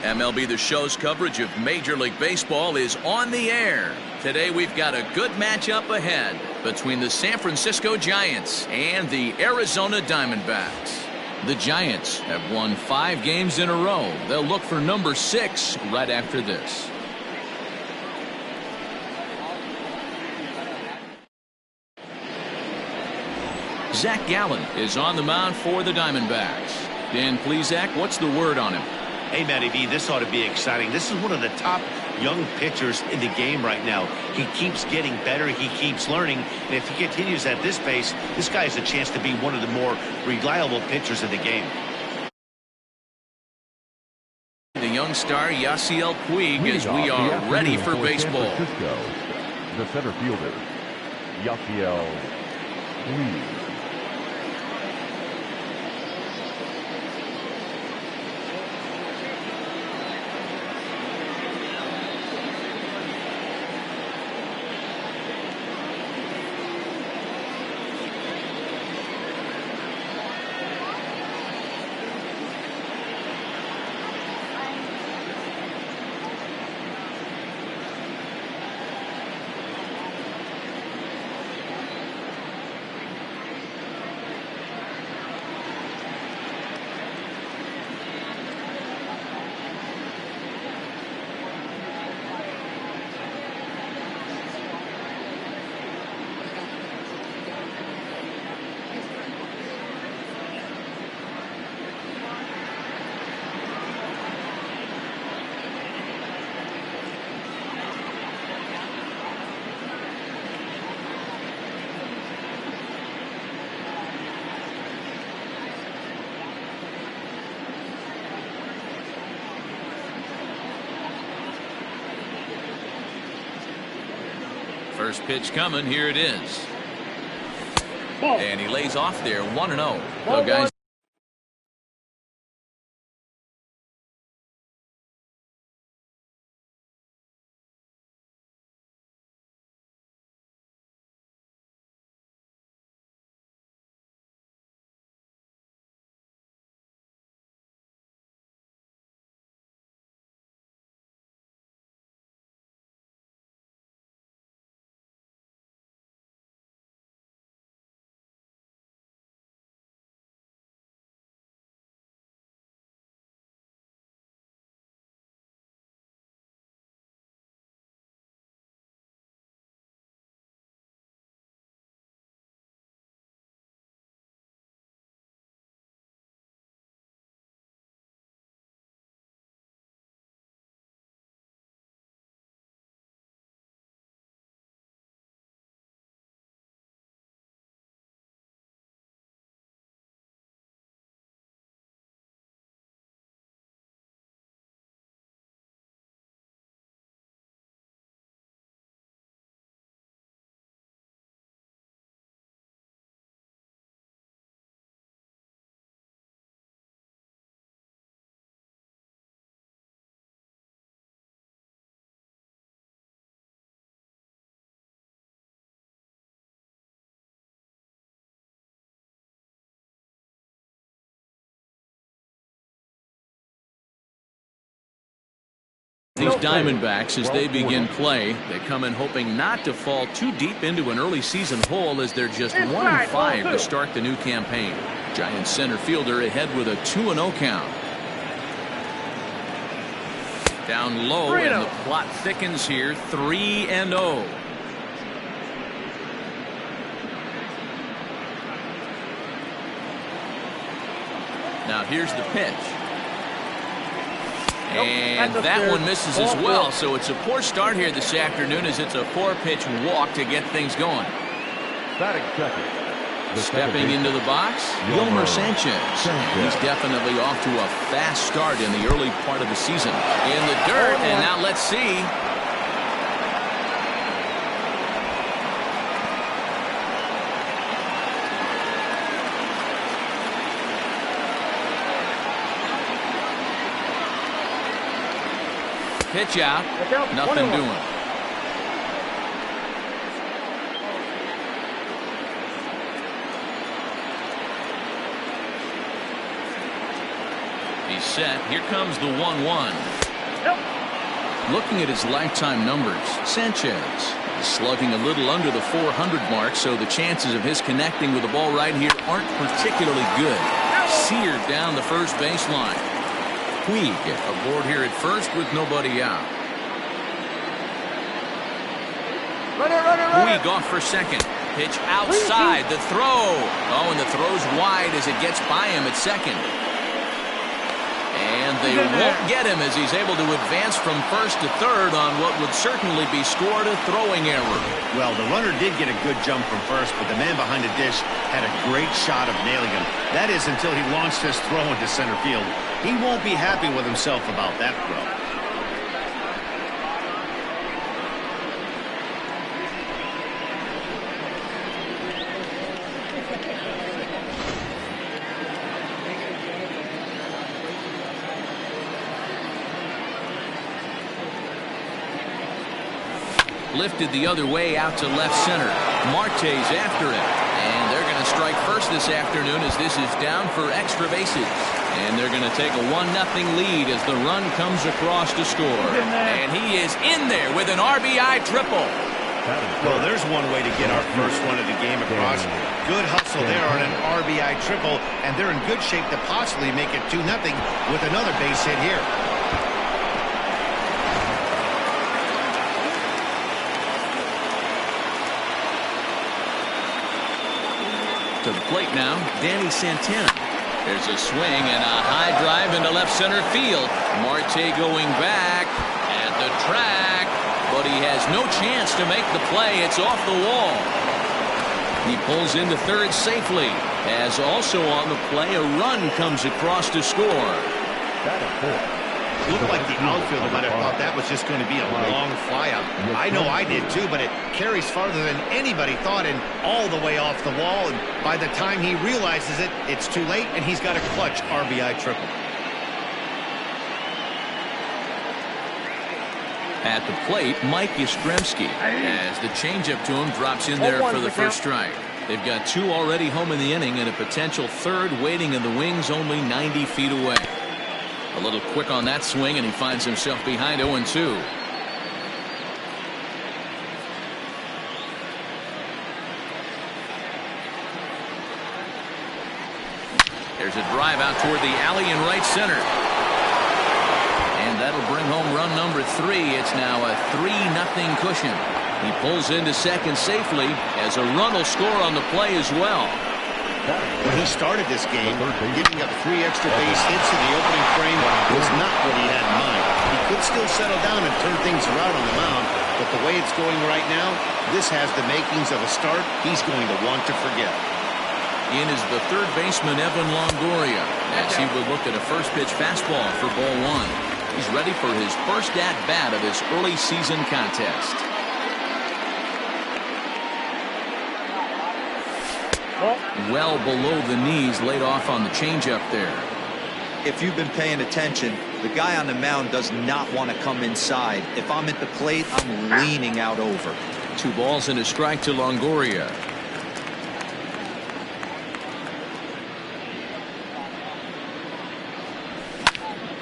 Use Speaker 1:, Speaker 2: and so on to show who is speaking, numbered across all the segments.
Speaker 1: MLB The Show's coverage of Major League Baseball is on the air. Today we've got a good matchup ahead between the San Francisco Giants and the Arizona Diamondbacks. The Giants have won 5 games in a row. They'll look for number 6 right after this. Zach Gallen is on the mound for the Diamondbacks. Dan Plesac, what's the word on him?
Speaker 2: Hey, Matty B, this ought to be exciting. This is one of the top young pitchers in the game right now. He keeps getting better. He keeps learning. And if he continues at this pace, this guy has a chance to be one of the more reliable pitchers in the game.
Speaker 1: The young star Yasiel Puig as we are ready for baseball.
Speaker 3: The center fielder, Yasiel Puig.
Speaker 1: First pitch coming. Here it is. And he lays off there 1-0. So guys, these Diamondbacks, as they begin play, they come in hoping not to fall too deep into an early season hole as they're just 1-5 to start the new campaign. Giants center fielder ahead with a 2-0 count. Down low and the plot thickens here. 3-0. Now here's the pitch. And that one misses as well, so it's a poor start here this afternoon as it's a 4-pitch walk to get things going.
Speaker 3: Batting second.
Speaker 1: Stepping into the box, Yolmer Sanchez. He's definitely off to a fast start in the early part of the season. In the dirt, and now let's see. Pitch out, nothing doing. He's set. Here comes the 1-1. Looking at his lifetime numbers, Sanchez is slugging a little under the 400 mark, so the chances of his connecting with the ball right here aren't particularly good. Seared down the first baseline. Puig aboard here at first with nobody out. Puig off for second. Pitch outside. The throw. Oh, and the throw's wide as it gets by him at second. And they won't get him as he's able to advance from first to third on what would certainly be scored a throwing error.
Speaker 2: Well, the runner did get a good jump from first, but the man behind the dish had a great shot of nailing him. That is until he launched his throw into center field. He won't be happy with himself about that throw.
Speaker 1: Lifted the other way out to left center. Marte's after it. And they're going to strike first this afternoon as this is down for extra bases. And they're going to take a 1-0 lead as the run comes across to score. And he is in there with an RBI triple.
Speaker 2: Well, there's one way to get our first one of the game across. Good hustle there on an RBI triple. And they're in good shape to possibly make it 2-0 with another base hit here.
Speaker 1: To the plate now, Danny Santana. There's a swing and a high drive into left center field. Marte going back at the track, but he has no chance to make the play. It's off the wall. He pulls into third safely, as also on the play a run comes across to score.
Speaker 3: That is four.
Speaker 2: It looked like the outfielder might have thought that was just going to be a long flyout. I know I did too, but it carries farther than anybody thought and all the way off the wall. And by the time he realizes it, it's too late, and he's got a clutch RBI triple.
Speaker 1: At the plate, Mike Yastrzemski, as the changeup to him drops in there for the first strike. They've got two already home in the inning and a potential third waiting in the wings only 90 feet away. A little quick on that swing, and he finds himself behind 0-2. There's a drive out toward the alley in right center. And that'll bring home run number 3. It's now a 3-0 cushion. He pulls into second safely as a run will score on the play as well.
Speaker 2: When he started this game, giving up 3 extra base hits in the opening frame was not what he had in mind. He could still settle down and turn things around on the mound, but the way it's going right now, this has the makings of a start he's going to want to forget.
Speaker 1: In is the third baseman, Evan Longoria, as he would look at a first pitch fastball for ball 1. He's ready for his first at-bat of this early season contest. Well below the knees, laid off on the changeup there.
Speaker 4: If you've been paying attention, the guy on the mound does not want to come inside. If I'm at the plate, I'm leaning out over.
Speaker 1: 2 balls and a strike to Longoria.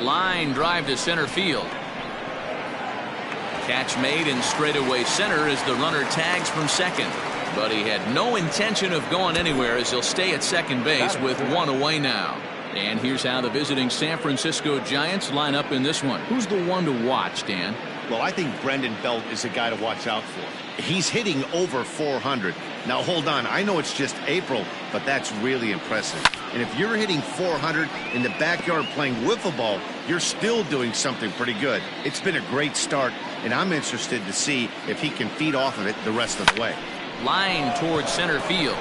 Speaker 1: Line drive to center field. Catch made in straightaway center as the runner tags from second. But he had no intention of going anywhere as he'll stay at second base with 1 away now. And here's how the visiting San Francisco Giants line up in this one. Who's the one to watch, Dan?
Speaker 2: Well, I think Brendan Belt is a guy to watch out for. He's hitting over 400. Now, hold on. I know it's just April, but that's really impressive. And if you're hitting 400 in the backyard playing wiffle ball, you're still doing something pretty good. It's been a great start, and I'm interested to see if he can feed off of it the rest of the way.
Speaker 1: Line towards center field.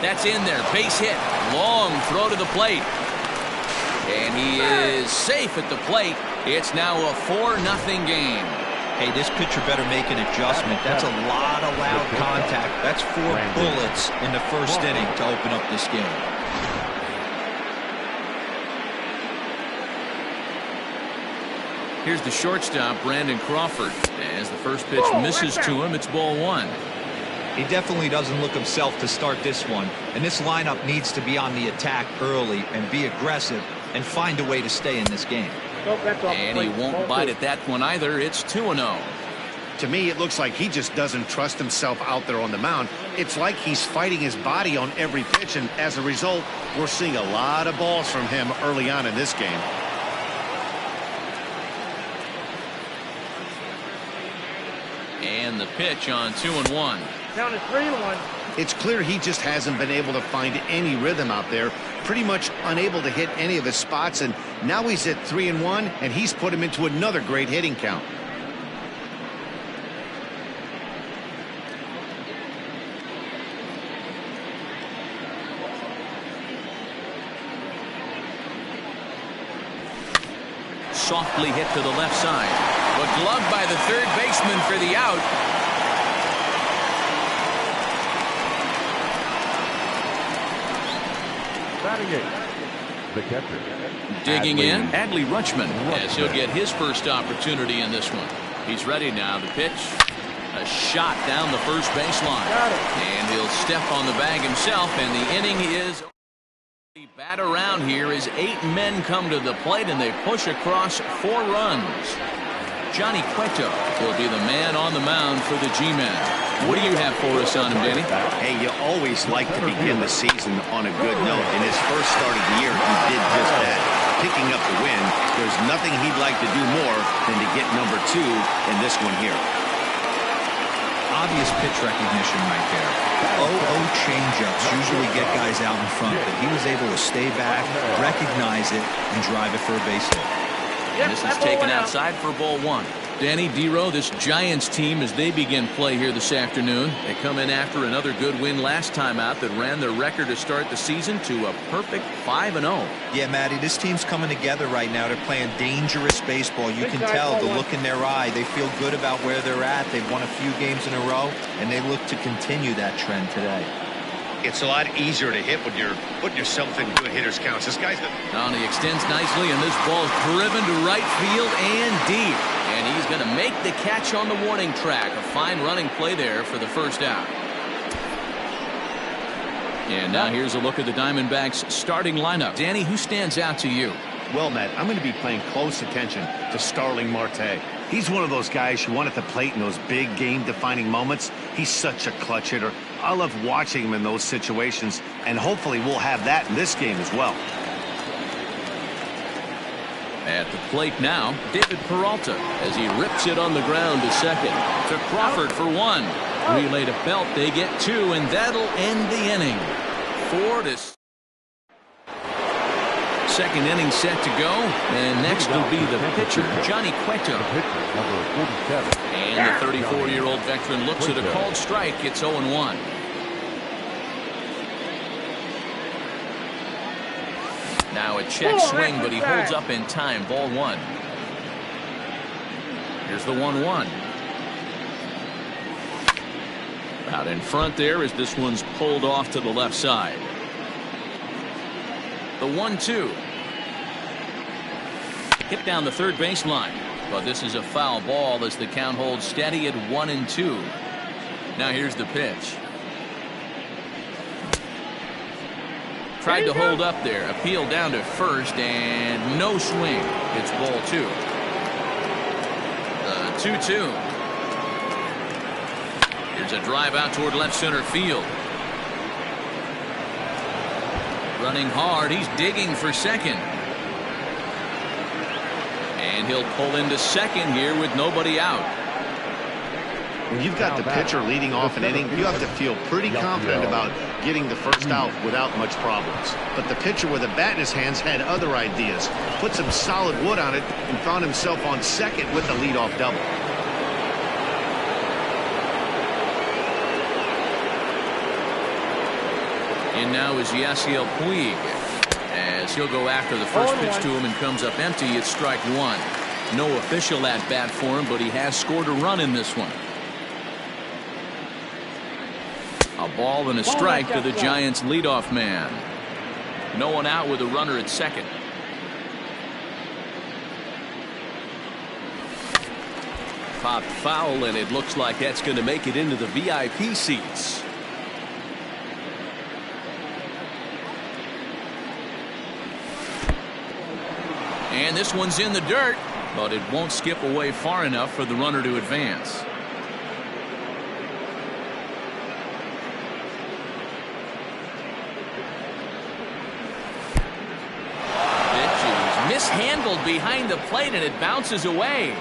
Speaker 1: That's in there. Base hit. Long throw to the plate. And he is safe at the plate. It's now a 4-0 game.
Speaker 4: Hey, this pitcher better make an adjustment. That's a lot of loud contact. That's 4 bullets in the first inning to open up this game.
Speaker 1: Here's the shortstop, Brandon Crawford. As the first pitch misses to him, it's ball 1.
Speaker 4: He definitely doesn't look himself to start this one. And this lineup needs to be on the attack early and be aggressive and find a way to stay in this game.
Speaker 1: And he won't bite at that one either. It's 2-0.
Speaker 2: To me, it looks like he just doesn't trust himself out there on the mound. It's like he's fighting his body on every pitch, and as a result, we're seeing a lot of balls from him early on in this game.
Speaker 1: And the pitch on 2-1.
Speaker 5: Down to 3-1.
Speaker 2: It's clear he just hasn't been able to find any rhythm out there, pretty much unable to hit any of his spots, and now he's at 3-1, and he's put him into another great hitting count.
Speaker 1: Softly hit to the left side, but gloved by the third baseman for the out.
Speaker 3: Batting eighth, the catcher.
Speaker 1: Digging in, Adley Rutschman, as he'll get his first opportunity in this one. He's ready now. The pitch, a shot down the first baseline, and he'll step on the bag himself, and the inning is. The bat around here as 8 men come to the plate, and they push across 4 runs. Johnny Cueto will be the man on the mound for the G-men. What do you have for us on him, Danny?
Speaker 2: Hey, you always like to begin the season on a good note. In his first start of the year, he did just that. Picking up the win, there's nothing he'd like to do more than to get number 2 in this one here.
Speaker 4: Obvious pitch recognition right there. 0-0 changeups usually get guys out in front, but he was able to stay back, recognize it, and drive it for a base hit.
Speaker 1: And this is taken outside for ball 1. Danny Dero, this Giants team, as they begin play here this afternoon, they come in after another good win last time out that ran their record to start the season to a perfect 5-0.
Speaker 4: Yeah, Matty, this team's coming together right now. They're playing dangerous baseball. You can tell the look in their eye. They feel good about where they're at. They've won a few games in a row, and they look to continue that trend today.
Speaker 2: It's a lot easier to hit when you're putting yourself in good hitters counts. This guy's
Speaker 1: Now he extends nicely, and this ball is driven to right field and deep. And he's going to make the catch on the warning track. A fine running play there for the first out. And now here's a look at the Diamondbacks starting lineup. Danny, who stands out to you?
Speaker 2: Well, Matt, I'm going to be paying close attention to Starling Marte. He's one of those guys you want at the plate in those big game-defining moments. He's such a clutch hitter. I love watching him in those situations, and hopefully we'll have that in this game as well.
Speaker 1: At the plate now, David Peralta, as he rips it on the ground to second. To Crawford for 1. Relay to Belt, they get 2, and that'll end the inning. 4-2. Second inning set to go, and next will be the pitcher, Johnny Cueto. And the 34-year-old veteran looks at a called strike. It's 0-1. Now a check swing, but he holds up in time. Ball 1. Here's the 1-1. Out in front there as this one's pulled off to the left side. The 1-2. Hit down the third baseline, but this is a foul ball as the count holds steady at 1-2. Now here's the pitch. Tried to hold up there. Appeal down to first, and no swing. It's ball 2. 2-2. Here's a drive out toward left center field. Running hard. He's digging for second. And he'll pull into second here with nobody out.
Speaker 2: When you've got the pitcher leading off an inning, you have to feel pretty confident about getting the first out without much problems. But the pitcher with a bat in his hands had other ideas. Put some solid wood on it and found himself on second with the leadoff double.
Speaker 1: And now is Yasiel Puig, as he'll go after the first pitch to him and comes up empty. It's strike 1. No official at bat for him, but he has scored a run in this one. A ball and a strike to the Giants leadoff man. No one out with a runner at second. Popped foul, and it looks like that's going to make it into the VIP seats. And this one's in the dirt, but it won't skip away far enough for the runner to advance. Mishandled behind the plate, and it bounces away.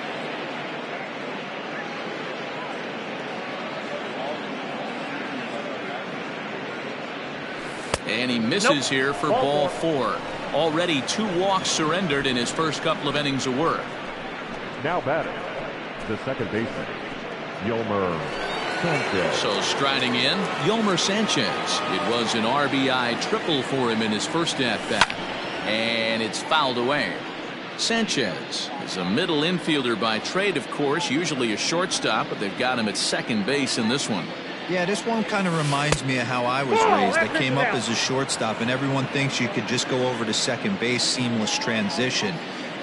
Speaker 1: And he misses here for ball 4. Already 2 walks surrendered in his first couple of innings of work.
Speaker 3: Now batting, the second baseman, Yolmer Sanchez.
Speaker 1: So striding in, Yolmer Sanchez. It was an RBI triple for him in his first at-bat. And it's fouled away. Sanchez is a middle infielder by trade, of course, usually a shortstop, but they've got him at second base in this one.
Speaker 4: Yeah, this one kind of reminds me of how I was raised. I came up as a shortstop, and everyone thinks you could just go over to second base, seamless transition.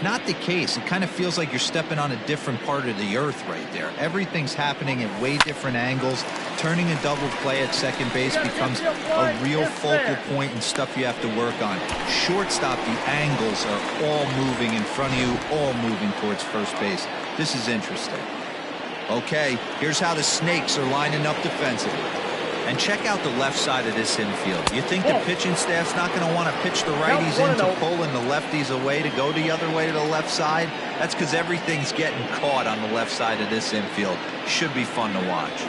Speaker 4: Not the case. It kind of feels like you're stepping on a different part of the earth right there. Everything's happening at way different angles. Turning a double play at second base becomes a real focal point and stuff you have to work on. Shortstop, the angles are all moving in front of you, all moving towards first base. This is interesting. Okay, here's how the Snakes are lining up defensively. And check out the left side of this infield. You think the pitching staff's not going to want to pitch the righties in to pull and the lefties away to go the other way to the left side? That's because everything's getting caught on the left side of this infield. Should be fun to watch.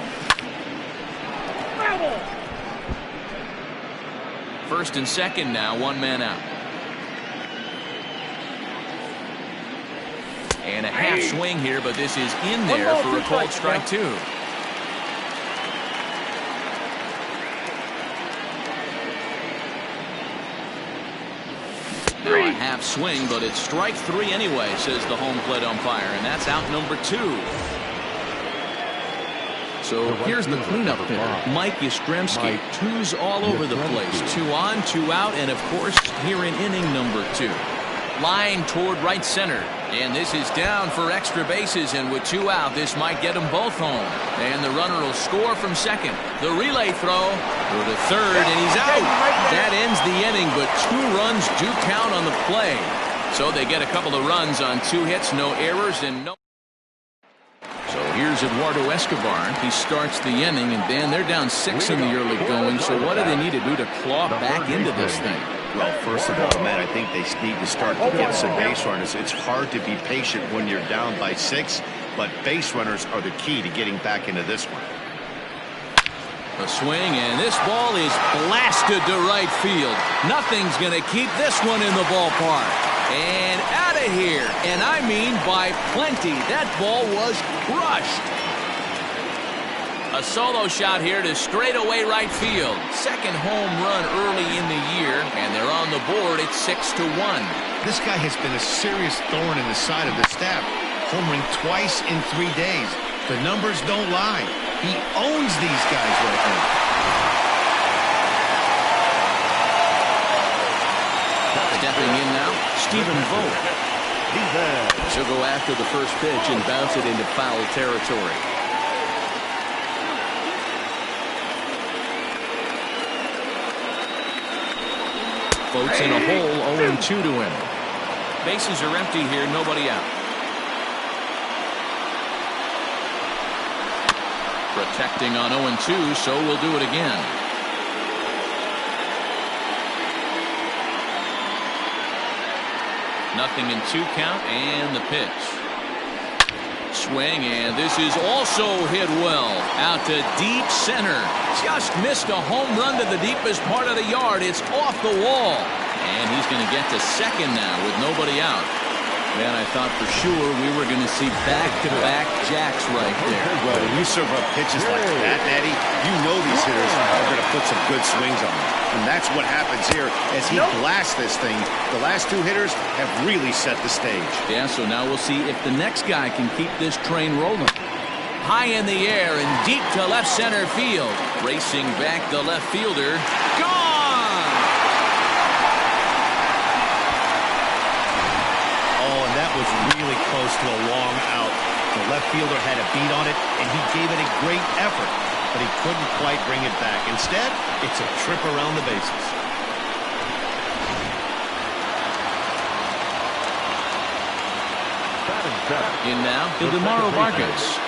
Speaker 1: First and second now, 1 man out. And a half swing here, but this is in there for a called strike 2. Now a half swing, but it's strike 3 anyway, says the home plate umpire, and that's out number 2. So here's the cleanup hitter, Mike Yastrzemski. 2's all over the place. 2 on, 2 out, and of course here in inning number 2. Line toward right center, and this is down for extra bases, and with 2 out, this might get them both home. And the runner will score from second. The relay throw to the third, and he's out. That ends the inning, but 2 runs do count on the play. So they get a couple of runs on 2 hits, no errors, and no. So here's Eduardo Escobar. He starts the inning, and Dan, they're down 6 in the early going. So what do they need to do to claw back into this thing?
Speaker 2: Well, first of all, Matt, I think they need to start to get some base runners. It's hard to be patient when you're down by 6, but base runners are the key to getting back into this one.
Speaker 1: A swing, and this ball is blasted to right field. Nothing's going to keep this one in the ballpark. And out of here, and I mean by plenty. That ball was crushed. A solo shot here to straightaway right field. Second home run early in the year, and they're on the board at 6-1.
Speaker 2: This guy has been a serious thorn in the side of the staff. Homering twice in 3 days. The numbers don't lie. He owns these guys right now.
Speaker 1: Stepping in now, Stephen Vogt. She'll go after the first pitch and bounce it into foul territory. Vogt's in a hole, 0-2 to him. Bases are empty here, nobody out. Protecting on 0-2, so we'll do it again. Nothing in 2 count, and the pitch. Swing, and this is also hit well. Out to deep center. Just missed a home run to the deepest part of the yard. It's off the wall. And he's going to get to second now with nobody out. Man, I thought for sure we were going to see back-to-back jacks right there.
Speaker 2: Well, when you serve up pitches like that, Eddie, you know these hitters are going to put some good swings on them. And that's what happens here as he blasts this thing. The last 2 hitters have really set the stage.
Speaker 1: Yeah, so now we'll see if the next guy can keep this train rolling. High in the air and deep to left center field. Racing back the left fielder. Gone!
Speaker 2: Oh, and that was really close to a long out. The left fielder had a beat on it, and he gave it a great effort, but he couldn't quite bring it back. Instead, it's a trip around the bases.
Speaker 1: In now, Ildemaro Vargas.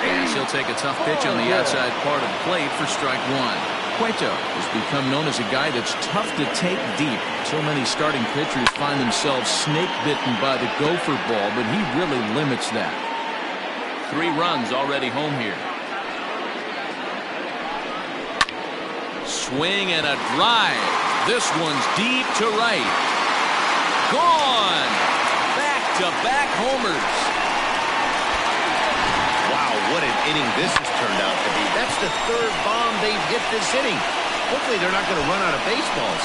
Speaker 1: As he'll take a tough pitch on the outside part of the plate for strike one. Cueto has become known as a guy that's tough to take deep. So many starting pitchers find themselves snake-bitten by the gopher ball, but he really limits that. 3 runs already home here. Swing and a drive. This one's deep to right. Gone. Back-to-back homers.
Speaker 2: Wow, what an inning this has turned out to be. That's the 3rd bomb they've hit this inning. Hopefully they're not going to run out of baseballs.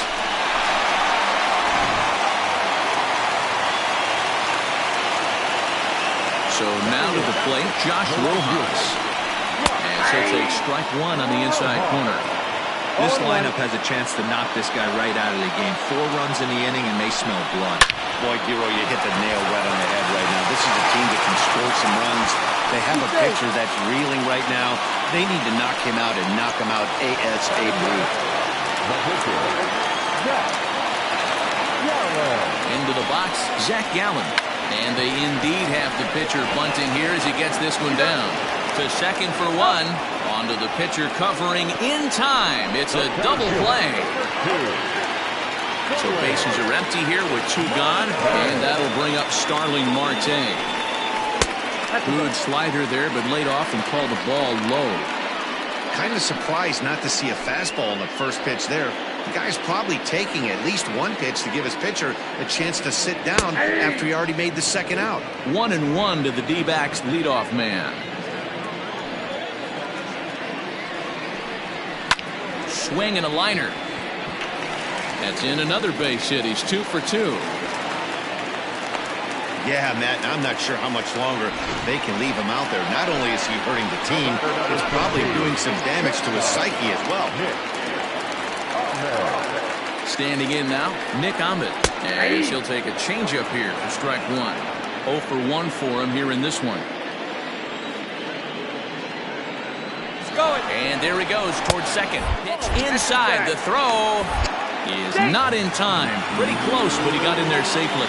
Speaker 1: So now to the plate, Josh Rojas. And he'll take strike one on the inside corner.
Speaker 4: This lineup has a chance to knock this guy right out of the game. 4 runs in the inning, and they smell blood.
Speaker 2: Boy, Giro, you hit the nail right on the head right now. This is a team that can score some runs. They have a pitcher that's reeling right now. They need to knock him out and knock him out ASAP.
Speaker 1: Into the box, Zach Gallen. And they indeed have the pitcher bunting here as he gets this one down. To second for 1. Onto the pitcher covering in time. It's a double play. So bases are empty here with 2 gone. And that'll bring up Starling Marte. Good slider there, but laid off and called the ball low.
Speaker 2: Kind of surprised not to see a fastball on the first pitch there. The guy's probably taking at least 1 pitch to give his pitcher a chance to sit down after he already made the second out.
Speaker 1: 1-1 to the D-backs leadoff man. Swing and a liner. That's in another base hit. He's 2 for 2.
Speaker 2: Yeah, Matt, I'm not sure how much longer they can leave him out there. Not only is he hurting the team, it's probably doing some damage to his psyche as well.
Speaker 1: Standing in now, Nick Ahmed. And he'll take a changeup here for strike 1. 0 for 1 for him here in this one. And there he goes towards second. Pitch inside. The throw is not in time. Pretty close, but he got in there safely.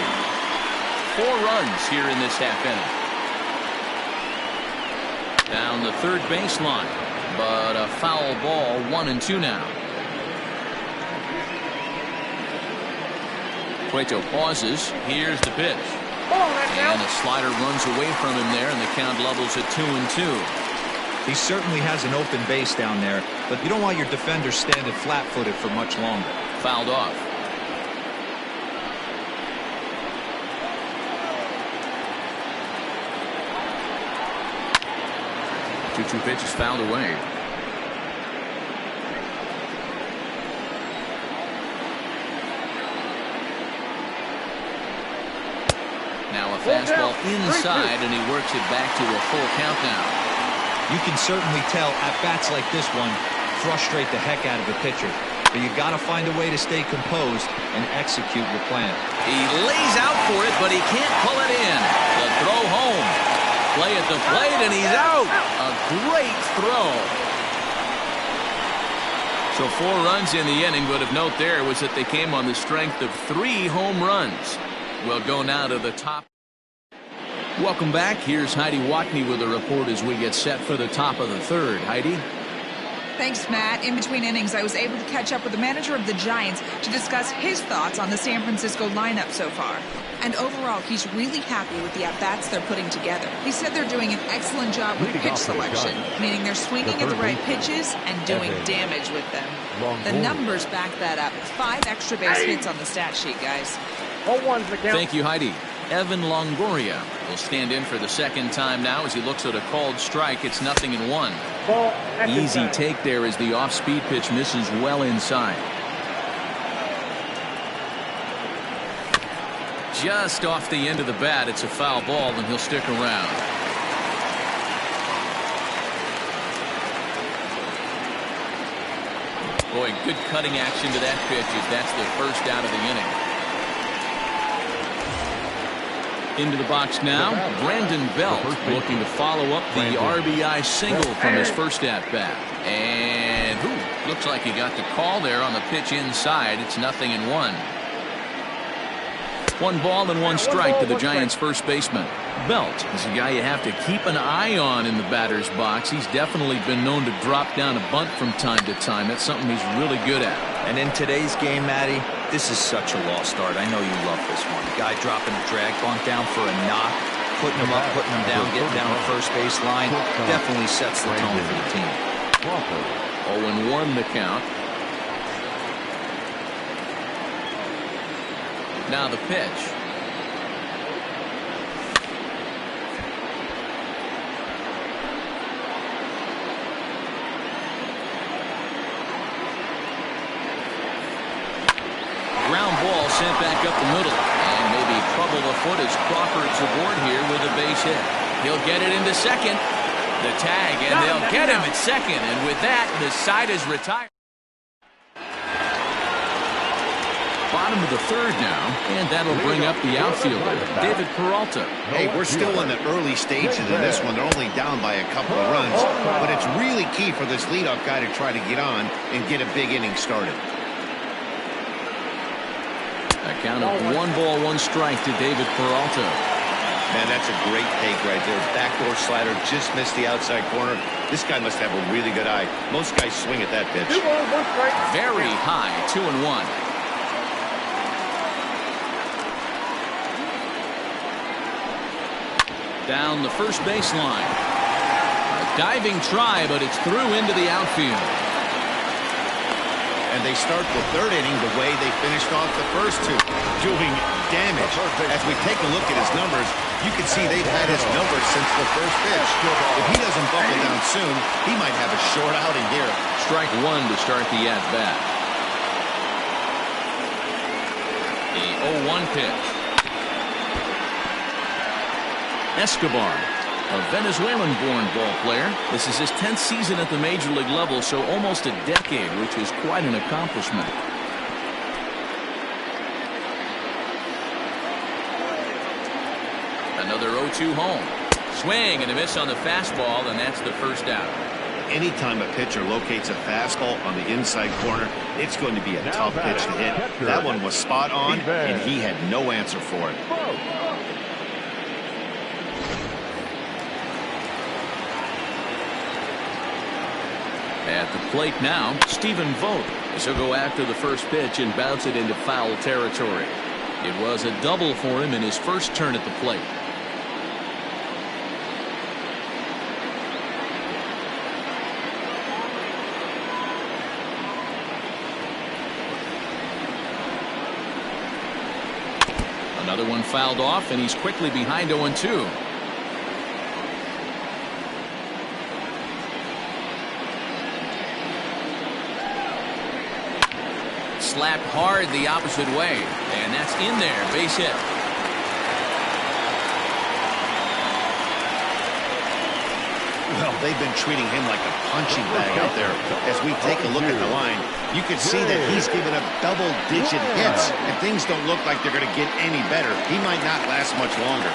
Speaker 1: 4 runs here in this half inning. Down the third baseline, but a foul ball. 1-2 now. Cueto pauses. Here's the pitch. And the slider runs away from him there, and the count levels at 2-2.
Speaker 4: He certainly has an open base down there, but you don't want your defender standing flat-footed for much longer.
Speaker 1: Fouled off. Two pitches fouled away. Now a fastball inside, and he works it back to a full count now.
Speaker 4: You can certainly tell at-bats like this one frustrate the heck out of a pitcher. But you got to find a way to stay composed and execute your plan.
Speaker 1: He lays out for it, but he can't pull it in. The throw home. Play at the plate, and he's out. A great throw. So 4 runs in the inning, but of note there was that they came on the strength of 3 home runs. We'll go now to the top. Welcome back. Here's Heidi Watney with a report as we get set for the top of the 3rd. Heidi?
Speaker 5: Thanks, Matt. In between innings, I was able to catch up with the manager of the Giants to discuss his thoughts on the San Francisco lineup so far. And overall, he's really happy with the at-bats they're putting together. He said they're doing an excellent job with pitch selection, meaning they're swinging at the right pitches and doing damage with them. The numbers back that up. 5 extra base hits on the stat sheet, guys.
Speaker 1: Thank you, Heidi. Evan Longoria will stand in for the second time now as he looks at a called strike. It's 0-1. Easy take there as the off-speed pitch misses well inside. Just off the end of the bat, it's a foul ball, and he'll stick around. Boy, good cutting action to that pitch as that's the first out of the inning. Into the box now, Brandon Belt looking to follow up the RBI single from his first at-bat. And looks like he got the call there on the pitch inside. It's 0-1. 1 ball and 1 strike to the Giants' first baseman. Belt is a guy you have to keep an eye on in the batter's box. He's definitely been known to drop down a bunt from time to time. That's something he's really good at.
Speaker 4: And in today's game, Matty, this is such a lost start. I know you love this one. Guy dropping a drag bunt down for a knock, putting him up, putting him down, getting down the first base line. Definitely sets the tone for the team.
Speaker 1: 0-1 the count. Now the pitch. Ground ball sent back up the middle. And maybe trouble afoot as Crawford's aboard here with a base hit. He'll get it into second. The tag, and they'll get him at second. And with that, the side is retired. Bottom of the third now, and that'll bring up the outfielder, David Peralta.
Speaker 2: Hey, we're still in the early stages of this one. They're only down by a couple of runs, but it's really key for this leadoff guy to try to get on and get a big inning started.
Speaker 1: A count of 1 ball, 1 strike to David Peralta.
Speaker 2: Man, that's a great take right there. Backdoor slider just missed the outside corner. This guy must have a really good eye. Most guys swing at that pitch.
Speaker 1: Very high, 2-1. Down the first baseline. A diving try, but it's through into the outfield.
Speaker 2: And they start the third inning the way they finished off the first two, doing damage. As we take a look at his numbers, you can see they've had his numbers since the first pitch. If he doesn't buckle down soon, he might have a short outing here.
Speaker 1: Strike 1 to start the at-bat. The 0-1 pitch. Escobar, a Venezuelan-born ball player. This is his 10th season at the major league level, so almost a decade, which is quite an accomplishment. Another 0-2 home. Swing and a miss on the fastball, and that's the first out.
Speaker 2: Anytime a pitcher locates a fastball on the inside corner, it's going to be a tough pitch to hit. That one was spot on, and he had no answer for it.
Speaker 1: At the plate now, Stephen Vogt. He'll go after the first pitch and bounce it into foul territory. It was a double for him in his first turn at the plate. Another one fouled off, and he's quickly behind 0-2. Slapped hard the opposite way, and that's in there. Base hit.
Speaker 2: Well, they've been treating him like a punching bag out there. As we take a look at the line, you can see that he's given up double-digit hits, and things don't look like they're going to get any better. He might not last much longer.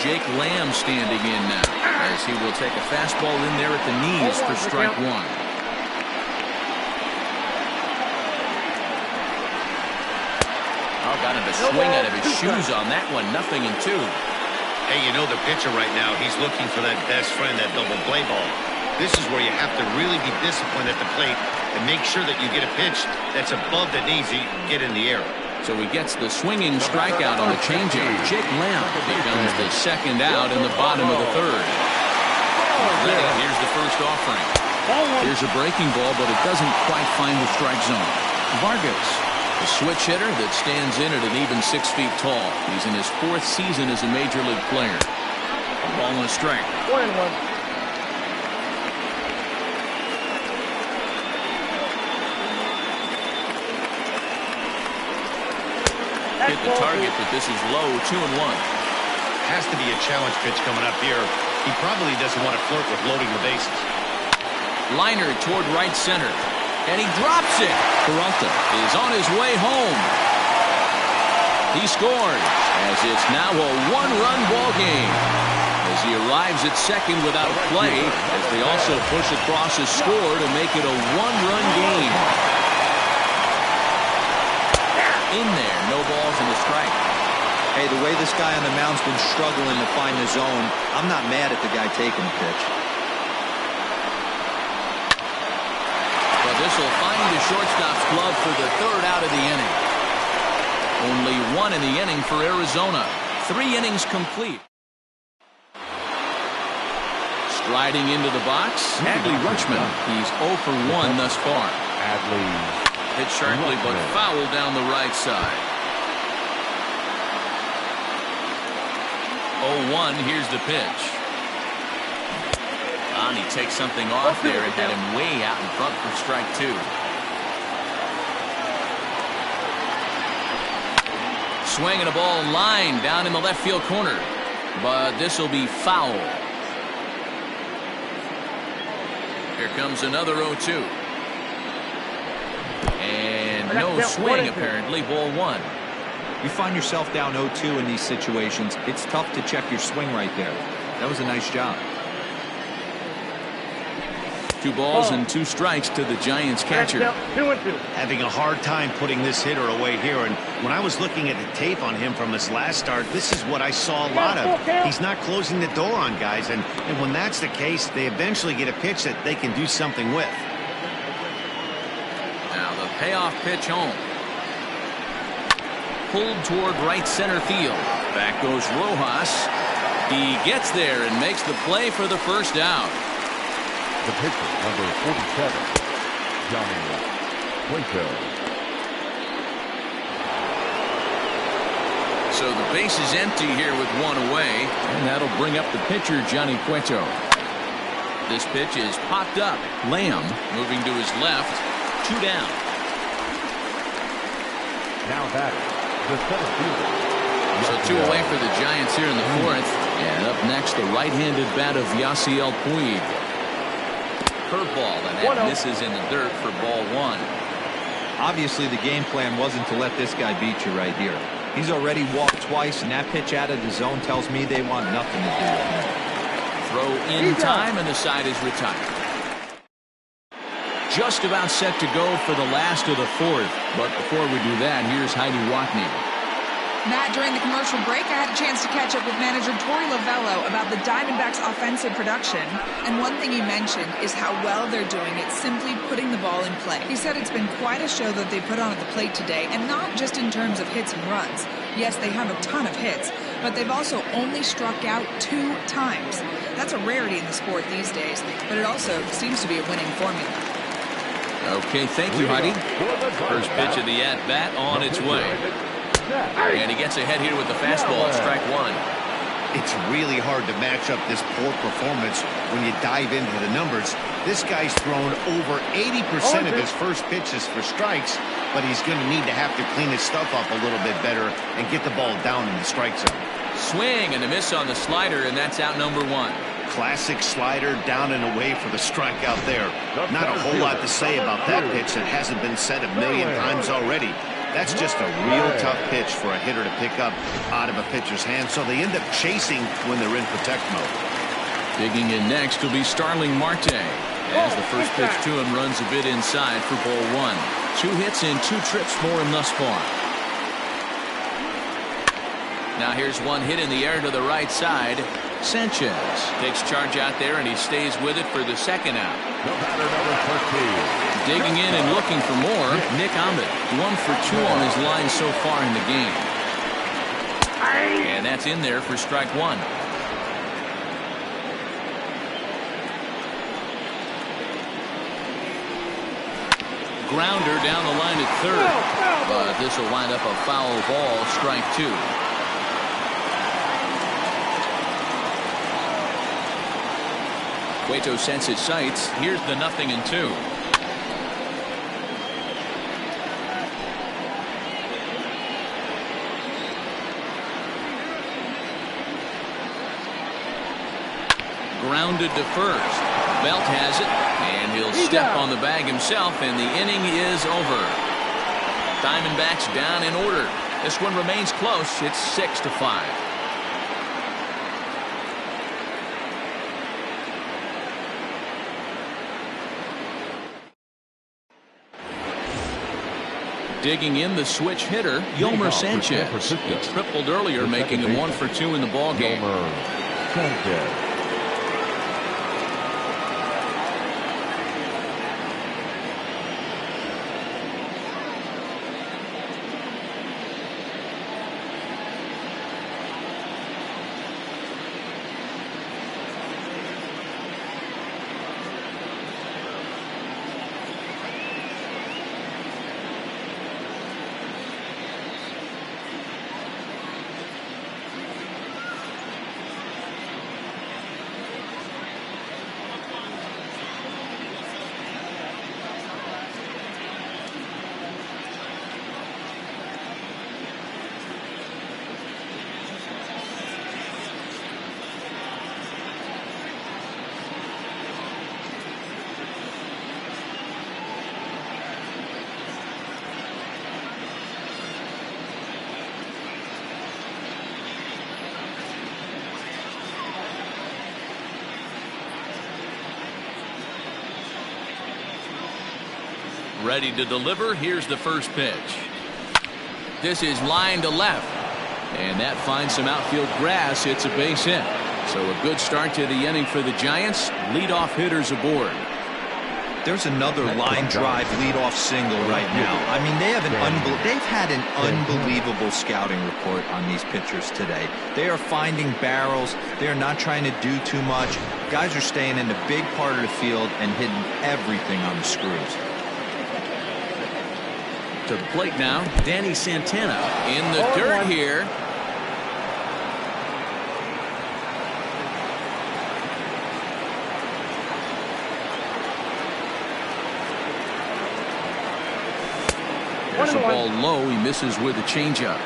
Speaker 1: Jake Lamb standing in now, as he will take a fastball in there at the knees for strike 1. Got him to swing out of his shoes on that one. 0-2.
Speaker 2: Hey, you know the pitcher right now, he's looking for that best friend, that double play ball. This is where you have to really be disciplined at the plate and make sure that you get a pitch that's above the knees so you can get in the air.
Speaker 1: So he gets the swinging strikeout on the changeup. Jake Lamb becomes the second out in the bottom of the third. Ready, here's the first offering. Here's a breaking ball, but it doesn't quite find the strike zone. Vargas, a switch hitter that stands in at an even 6 feet tall. He's in his 4th season as a major league player. A ball and a strike.
Speaker 6: 1-1.
Speaker 1: Hit the target, but this is low. 2-1.
Speaker 2: Has to be a challenge pitch coming up here. He probably doesn't want to flirt with loading the bases.
Speaker 1: Liner toward right center. And he drops it. Peralta is on his way home. He scores as it's now a 1-run ball game. As he arrives at second without a play, as they also push across his score to make it a 1-run game. in there. No balls and a strike.
Speaker 4: Hey, the way this guy on the mound's been struggling to find the zone, I'm not mad at the guy taking the pitch.
Speaker 1: Well, this will find the shortstop's glove for the third out of the inning. Only one in the inning for Arizona. 3 innings complete. Striding into the box, Adley Rutschman. He's 0 for 1 thus far.
Speaker 3: Adley.
Speaker 1: Hit sharply but foul down the right side. 0-1, here's the pitch. And he takes something off there and had him way out in front for strike 2. Swinging a ball line down in the left field corner. But this will be foul. Here comes another 0-2. And no swing apparently, ball 1.
Speaker 4: You find yourself down 0-2 in these situations, it's tough to check your swing right there. That was a nice job.
Speaker 1: 2 balls and 2 strikes to the Giants catcher.
Speaker 2: Having a hard time putting this hitter away here, and when I was looking at the tape on him from his last start, this is what I saw a lot of. He's not closing the door on guys, and when that's the case, they eventually get a pitch that they can do something with.
Speaker 1: Now the payoff pitch home. Pulled toward right center field. Back goes Rojas. He gets there and makes the play for the first out.
Speaker 3: The pitcher, number 47, Johnny Cueto.
Speaker 1: So the base is empty here with 1 away, and that'll bring up the pitcher, Johnny Cueto. This pitch is popped up. Lamb moving to his left. 2 down.
Speaker 3: Now batting, the center fielder.
Speaker 1: So 2 away for the Giants here in the 4th. And up next, the right-handed bat of Yasiel Puig. Curveball, and that misses in the dirt for ball 1.
Speaker 4: Obviously, the game plan wasn't to let this guy beat you right here. He's already walked twice, and that pitch out of the zone tells me they want nothing to do with him.
Speaker 1: Throw in time, and the side is retired. Just about set to go for the last of the 4th. But before we do that, here's Heidi Watney.
Speaker 5: Matt, during the commercial break, I had a chance to catch up with manager Torey Lovello about the Diamondbacks' offensive production. And one thing he mentioned is how well they're doing at simply putting the ball in play. He said it's been quite a show that they put on at the plate today, and not just in terms of hits and runs. Yes, they have a ton of hits, but they've also only struck out 2 times. That's a rarity in the sport these days, but it also seems to be a winning formula.
Speaker 1: Okay, thank you, Heidi. First pitch of the at-bat on its way. And he gets ahead here with the fastball, strike 1.
Speaker 2: It's really hard to match up this poor performance when you dive into the numbers. This guy's thrown over 80% of his first pitches for strikes, but he's going to need to have to clean his stuff up a little bit better and get the ball down in the strike zone.
Speaker 1: Swing and a miss on the slider, and that's out number 1.
Speaker 2: Classic slider down and away for the strikeout there. Not a whole lot to say about that pitch that hasn't been said a million times already. That's just a real tough pitch for a hitter to pick up out of a pitcher's hand, so they end up chasing when they're in protect mode.
Speaker 1: Digging in next will be Starling Marte, as the first pitch to him runs a bit inside for ball 1. 2 hits and 2 trips for him thus far. Now here's one hit in the air to the right side. Sanchez takes charge out there, and he stays with it for the second out.
Speaker 3: The batter, number 13.
Speaker 1: Digging in and looking for more, Nick Ahmed. 1 for 2 on his line so far in the game. And that's in there for strike 1. Grounder down the line at third. But this will wind up a foul ball, strike 2. Cueto sets his sights. Here's the 0-2. Grounded to first. Belt has it, and he'll step on the bag himself, and the inning is over. Diamondbacks down in order. This one remains close. It's 6-5. Digging in the switch hitter, Yolmer Sanchez. He tripled earlier, making him 1 for 2 in the ballgame.
Speaker 3: Yolmer Sanchez.
Speaker 1: Ready to deliver. Here's the first pitch. This is line to left. And that finds some outfield grass. It's a base hit. So a good start to the inning for the Giants. Leadoff hitters aboard.
Speaker 4: There's another line drive leadoff single right now. I mean, they've had an unbelievable scouting report on these pitchers today. They are finding barrels. They are not trying to do too much. Guys are staying in the big part of the field and hitting everything on the screws.
Speaker 1: To the plate now, Danny Santana in the dirt here. There's a ball low. He misses with a changeup.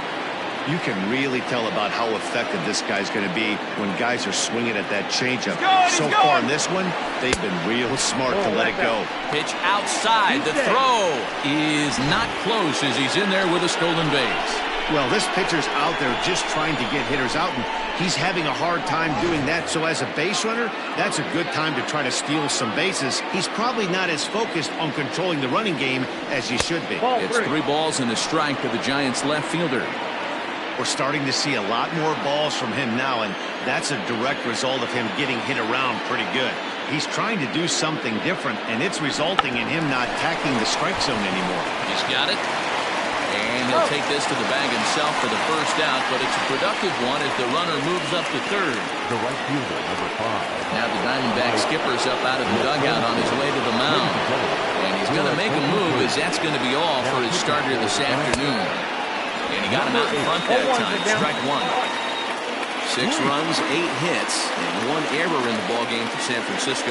Speaker 2: You can really tell about how effective this guy's going to be when guys are swinging at that changeup. So far in this one, they've been real smart to let it go.
Speaker 1: Pitch outside. The throw is not close as he's in there with a stolen base.
Speaker 2: Well, this pitcher's out there just trying to get hitters out, and he's having a hard time doing that. So as a base runner, that's a good time to try to steal some bases. He's probably not as focused on controlling the running game as he should be.
Speaker 1: It's 3 balls and a strike to the Giants left fielder.
Speaker 2: We're starting to see a lot more balls from him now, and that's a direct result of him getting hit around pretty good. He's trying to do something different, and it's resulting in him not attacking the strike zone anymore.
Speaker 1: He's got it. And he'll take this to the bag himself for the first out, but it's a productive one as the runner moves up to third.
Speaker 3: The right fielder, number 5.
Speaker 1: Now the Diamondback skipper's up out of the dugout on his way to the mound. And he's going to make a move as that's going to be all for his starter this afternoon. And he got him out in front that time. Strike 1. 6 runs, 8 hits, and 1 error in the ballgame for San Francisco.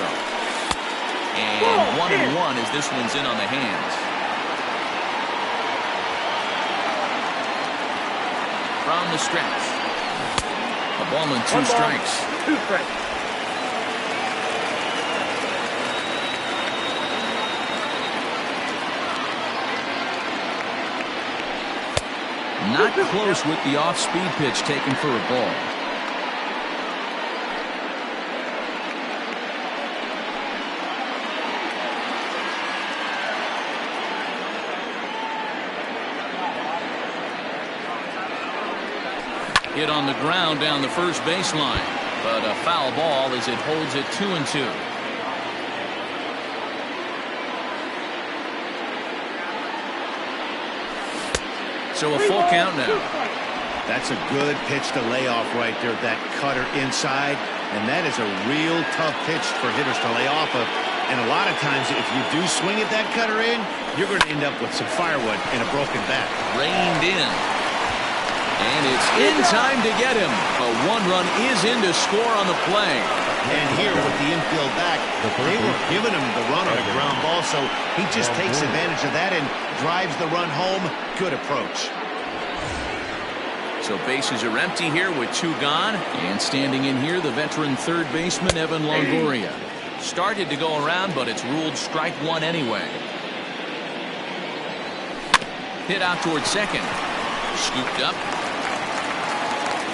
Speaker 1: And 1-1 as this one's in on the hands. From the stretch. A ball and 2 strikes.
Speaker 6: 2 strikes.
Speaker 1: Not close with the off-speed pitch taken for a ball. Hit on the ground down the first baseline, but a foul ball as it holds it 2-2. So a full count now.
Speaker 2: That's a good pitch to lay off right there, that cutter inside, and that is a real tough pitch for hitters to lay off of. And a lot of times, if you do swing at that cutter in, you're going to end up with some firewood and a broken bat.
Speaker 1: Reined in. And it's in time to get him. A 1-run is in to score on the play.
Speaker 2: And here with the infield back, they were giving him the run on a ground ball, so he just takes advantage of that and drives the run home. Good approach.
Speaker 1: So bases are empty here with 2 gone. And standing in here, the veteran third baseman, Evan Longoria. Started to go around, but it's ruled strike 1 anyway. Hit out towards second. Scooped up.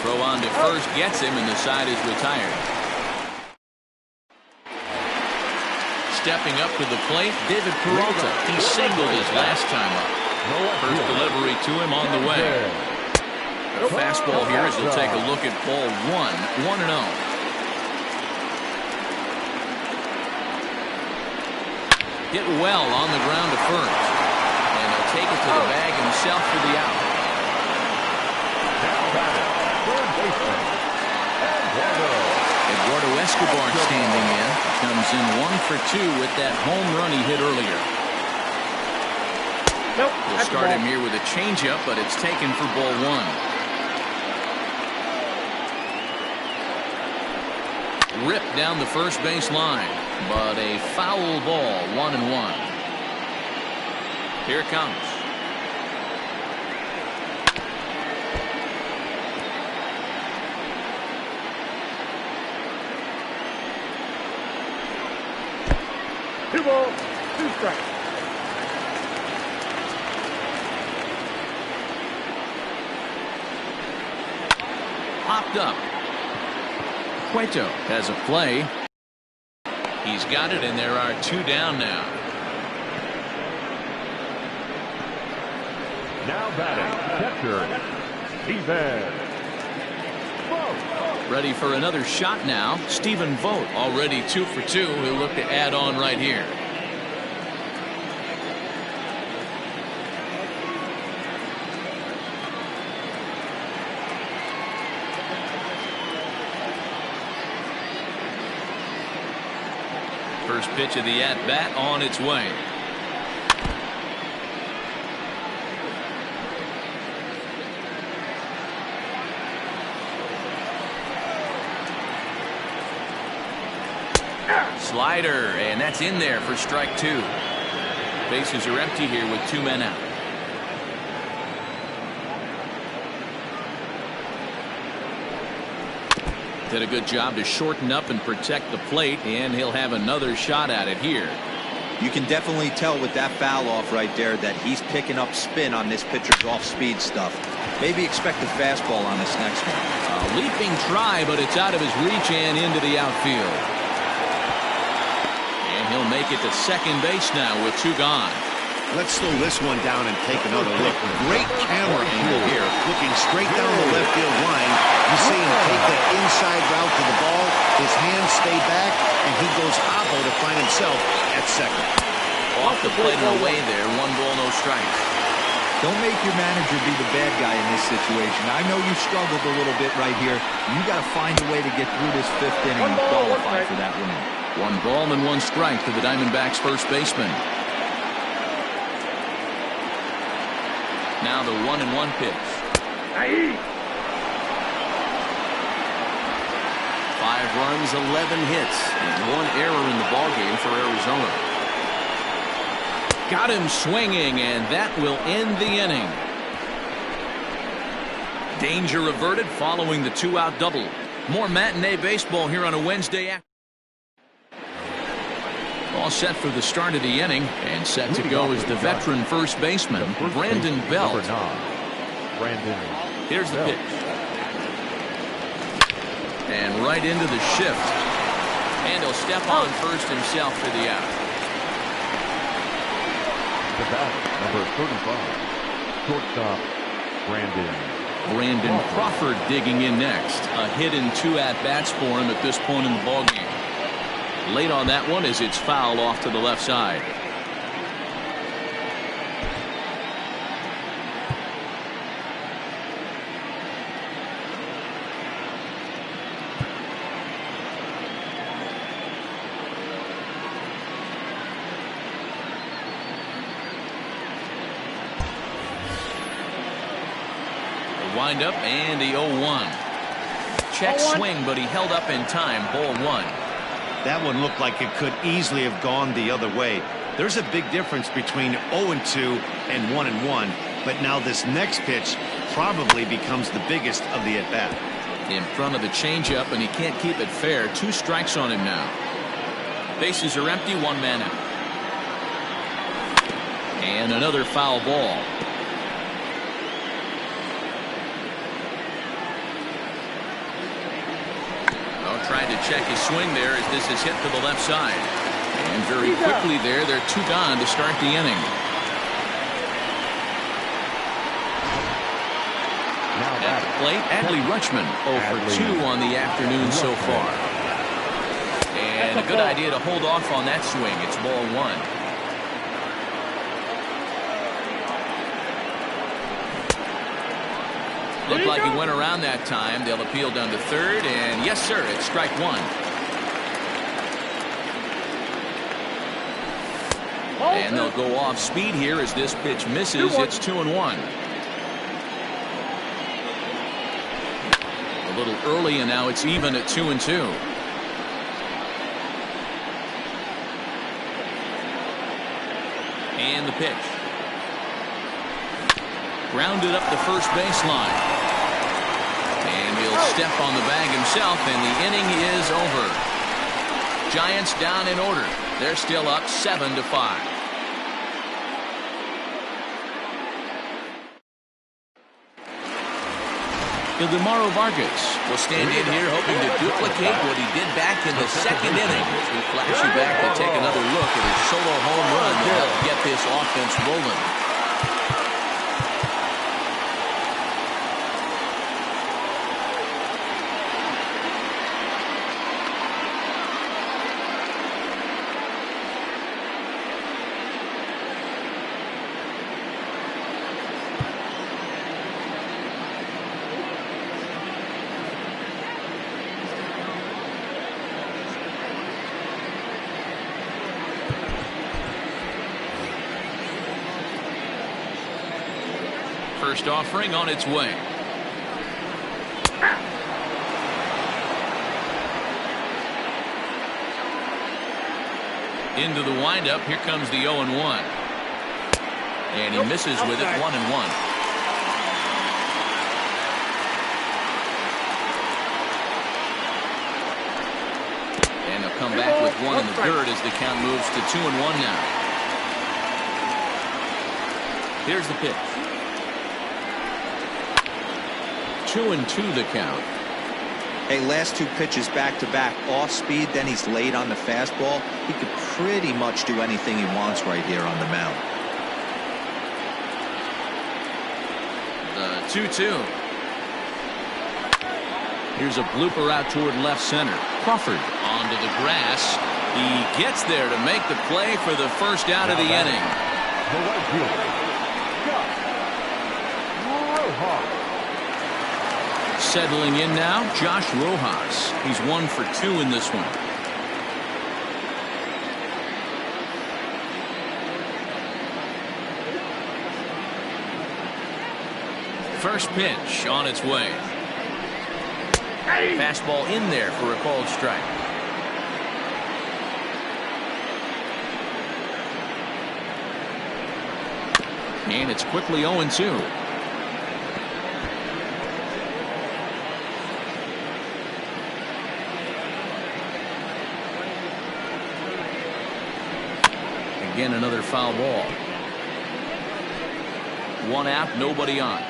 Speaker 1: Throw on to first gets him, and the side is retired. Stepping up to the plate, David Peralta. He singled his last time up. First delivery to him on the way. A fastball here as he'll take a look at ball 1-0. Hit well on the ground to first. And he'll take it to the bag himself for the out. Eduardo Escobar standing in. Comes in 1 for 2 with that home run he hit earlier. We'll start him here with a changeup, but it's taken for ball 1. Ripped down the first base line, but a foul ball, 1-1. Here it comes.
Speaker 6: Two balls, 2 strikes.
Speaker 1: Popped up. Cueto has a play. He's got it, and there are 2 down now.
Speaker 3: Now batting, catcher, Steven.
Speaker 1: Ready for another shot now. Stephen Vogt already 2 for 2. He'll look to add on right here. First pitch of the at-bat on its way. Slider, and that's in there for strike 2. Bases are empty here with 2 men out. Did a good job to shorten up and protect the plate, and he'll have another shot at it here.
Speaker 4: You can definitely tell with that foul off right there that he's picking up spin on this pitcher's off-speed stuff. Maybe expect a fastball on this next one.
Speaker 1: A leaping try, but it's out of his reach and into the outfield. And he'll make it to second base now with 2 gone.
Speaker 2: Let's slow this one down and take another look. Great camera angle here, looking straight down the left field line. You see him take that inside route to the ball. His hands stay back, and he goes oppo to find himself at second.
Speaker 1: Off the plate and away there. 1 ball, no strikes.
Speaker 4: Don't make your manager be the bad guy in this situation. I know you struggled a little bit right here. You got to find a way to get through this 5th inning and qualify for that win.
Speaker 1: 1 ball and 1 strike to the Diamondbacks first baseman. Now the 1-1 pitch. 5 runs, 11 hits, and 1 error in the ballgame for Arizona. Got him swinging, and that will end the inning. Danger averted following the 2-out double. More matinee baseball here on a Wednesday afternoon. All set for the start of the inning, and set to go is the veteran first baseman, Brandon Belt. Here's the pitch. And right into the shift. And he'll step on first himself for the out.
Speaker 3: The batter, number 35, shortstop,
Speaker 1: Brandon Crawford digging in next. A hit and 2 at-bats for him at this point in the ballgame. Late on that one as it's fouled off to the left side. The windup and the 0-1. Check swing, but he held up in time. Ball 1.
Speaker 2: That one looked like it could easily have gone the other way. There's a big difference between 0-2 and 1-1, but now this next pitch probably becomes the biggest of the at-bat.
Speaker 1: In front of the changeup, and he can't keep it fair. 2 strikes on him now. Bases are empty, 1 man out. And another foul ball. Tried to check his swing there as this is hit to the left side. And very quickly there, they're 2 gone to start the inning. At the plate, Adley Rutschman 0 for 2 on the afternoon so far. And a good idea to hold off on that swing. It's ball 1. Looked like he went around that time. They'll appeal down to third, and yes, sir, it's strike 1. And they'll go off speed here as this pitch misses. It's 2-1. A little early, and now it's even at 2-2. And the pitch. Grounded up the first baseline. And he'll step on the bag himself, and the inning is over. Giants down in order. They're still up 7-5. Ildemaro Vargas will stand in here hoping to duplicate what he did back in the second inning. As we flash you back to take another look at his solo home run to help get this offense rolling. First offering on its way. Into the windup. Here comes the 0-1. And he misses with it. 1-1. And he'll come back with 1 in the dirt as the count moves to 2-1 now. Here's the pitch. 2-2 the count.
Speaker 4: Hey, last 2 pitches back to back, off speed, then he's late on the fastball. He could pretty much do anything he wants right here on the mound.
Speaker 1: The 2-2. Here's a blooper out toward left center. Crawford onto the grass. He gets there to make the play for the first out of the inning.
Speaker 3: The right fielder, Rojas.
Speaker 1: Settling in now, Josh Rojas. He's 1 for 2 in this one. First pitch on its way. Fastball in there for a called strike. And it's quickly 0-2. Again, another foul ball. 1 out, nobody on.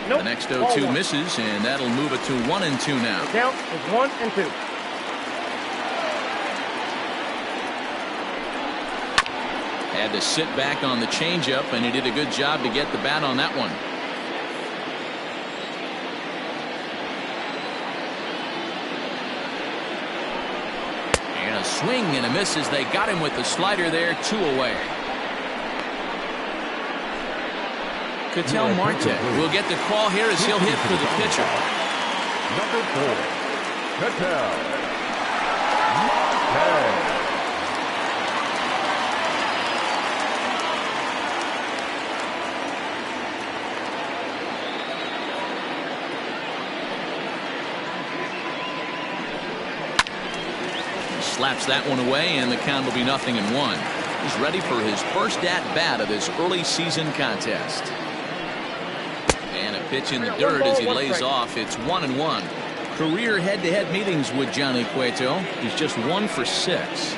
Speaker 1: The next 0-2 misses, and that'll move it to 1-2 now.
Speaker 6: The count is 1-2.
Speaker 1: Had to sit back on the changeup, and he did a good job to get the bat on that one. And a swing and a miss as they got him with the slider there. 2 away. Ketel Marte will get the call here as he'll hit for the pitcher.
Speaker 3: Number 4, Ketel Marte.
Speaker 1: Slaps that one away, and the count will be 0-1. He's ready for his first at-bat of this early season contest. And a pitch in the dirt as he lays off. It's 1-1. Career head-to-head meetings with Johnny Cueto. He's just 1 for 6.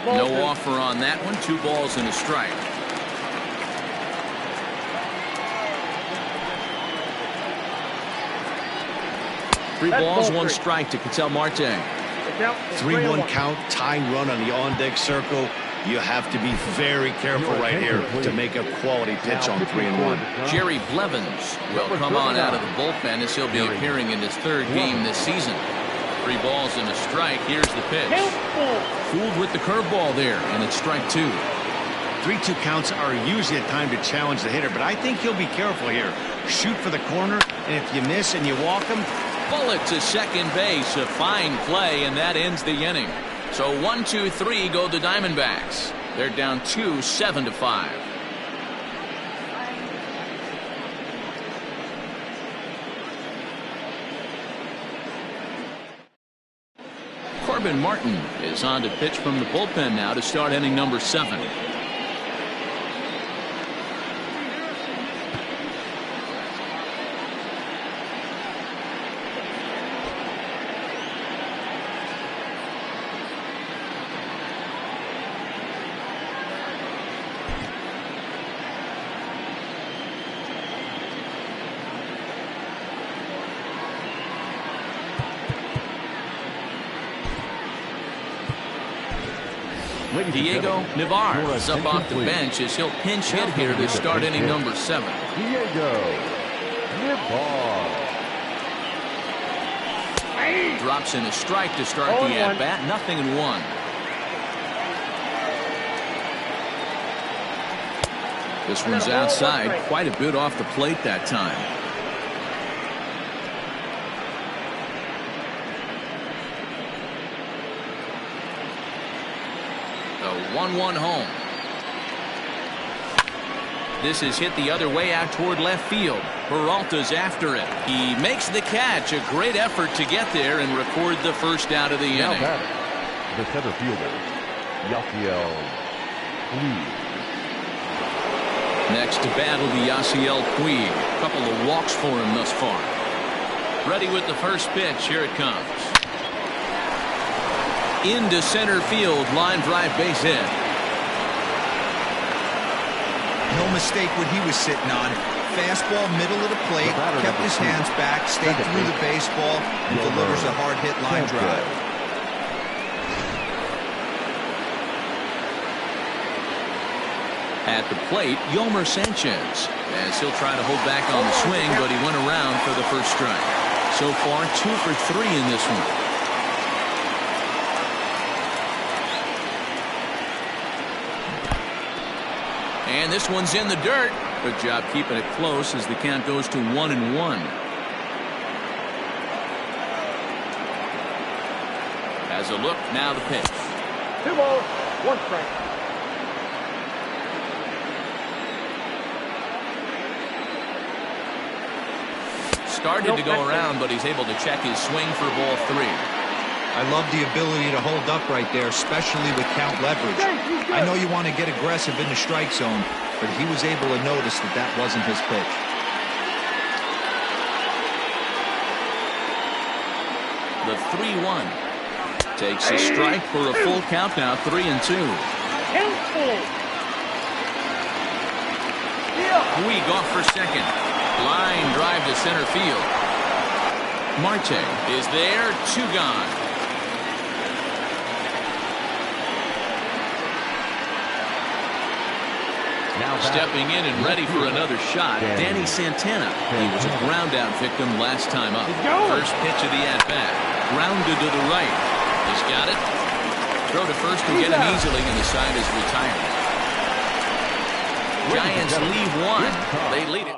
Speaker 1: No offer on that one. 2 balls and a strike. Three balls, 1 strike to Ketel Marte.
Speaker 6: Count.
Speaker 2: 3-1 count, tying run on the on-deck circle. You have to be very careful right here to make a quality pitch on 3-1.
Speaker 1: Jerry Blevins will come on out of the bullpen as he'll be appearing in his third game this season. 3 balls and a strike. Here's the pitch. Fooled with the curveball there, and it's strike 2.
Speaker 2: 3-2 counts are usually a time to challenge the hitter, but I think he'll be careful here. Shoot for the corner, and if you miss and you walk him.
Speaker 1: Bullet to second base. A fine play, and that ends the inning. So 1-2-3 go the Diamondbacks. They're down 2, 7-5. Corbin Martin is on to pitch from the bullpen now to start inning number 7. Diego Navarre is up off the bench as he'll pinch hit here to start inning number 7.
Speaker 3: Diego Navarre.
Speaker 1: Drops in a strike to start the at-bat. 0-1. This one's outside, quite a bit off the plate that time. The 1-1 home. This is hit the other way out toward left field. Peralta's after it. He makes the catch. A great effort to get there and record the first out of the
Speaker 3: Now
Speaker 1: inning.
Speaker 3: batting, the center fielder, Yasiel Puig.
Speaker 1: Next to battle the Yasiel Puig. A couple of walks for him thus far. Ready with the first pitch. Here it comes. Into center field. Line drive base hit.
Speaker 4: No mistake what he was sitting on. Fastball middle of the plate, kept his hands back, stayed through the baseball, and delivers a hard hit line drive.
Speaker 1: At the plate, Yomer Sanchez, as he'll try to hold back on the swing, but he went around for the first strike. So far 2 for 3 in this one. And this one's in the dirt. Good job keeping it close as the count goes to 1-1. As a look, now the pitch.
Speaker 6: 2 balls, 1 strike.
Speaker 1: Started to go around, but he's able to check his swing for ball 3.
Speaker 4: I love the ability to hold up right there, especially with count leverage. I know you want to get aggressive in the strike zone, but he was able to notice that that wasn't his pitch.
Speaker 1: The 3-1 takes a strike for a full count now. 3-2. Puig off for second. Line drive to center field. Marte is there. 2 gone. Stepping in and ready for another shot, Danny Santana. He was a ground out victim last time up. First pitch of the at-bat. Grounded to the right. He's got it. Throw to first to get him easily, and the side is retired. Giants leave 1. They lead it.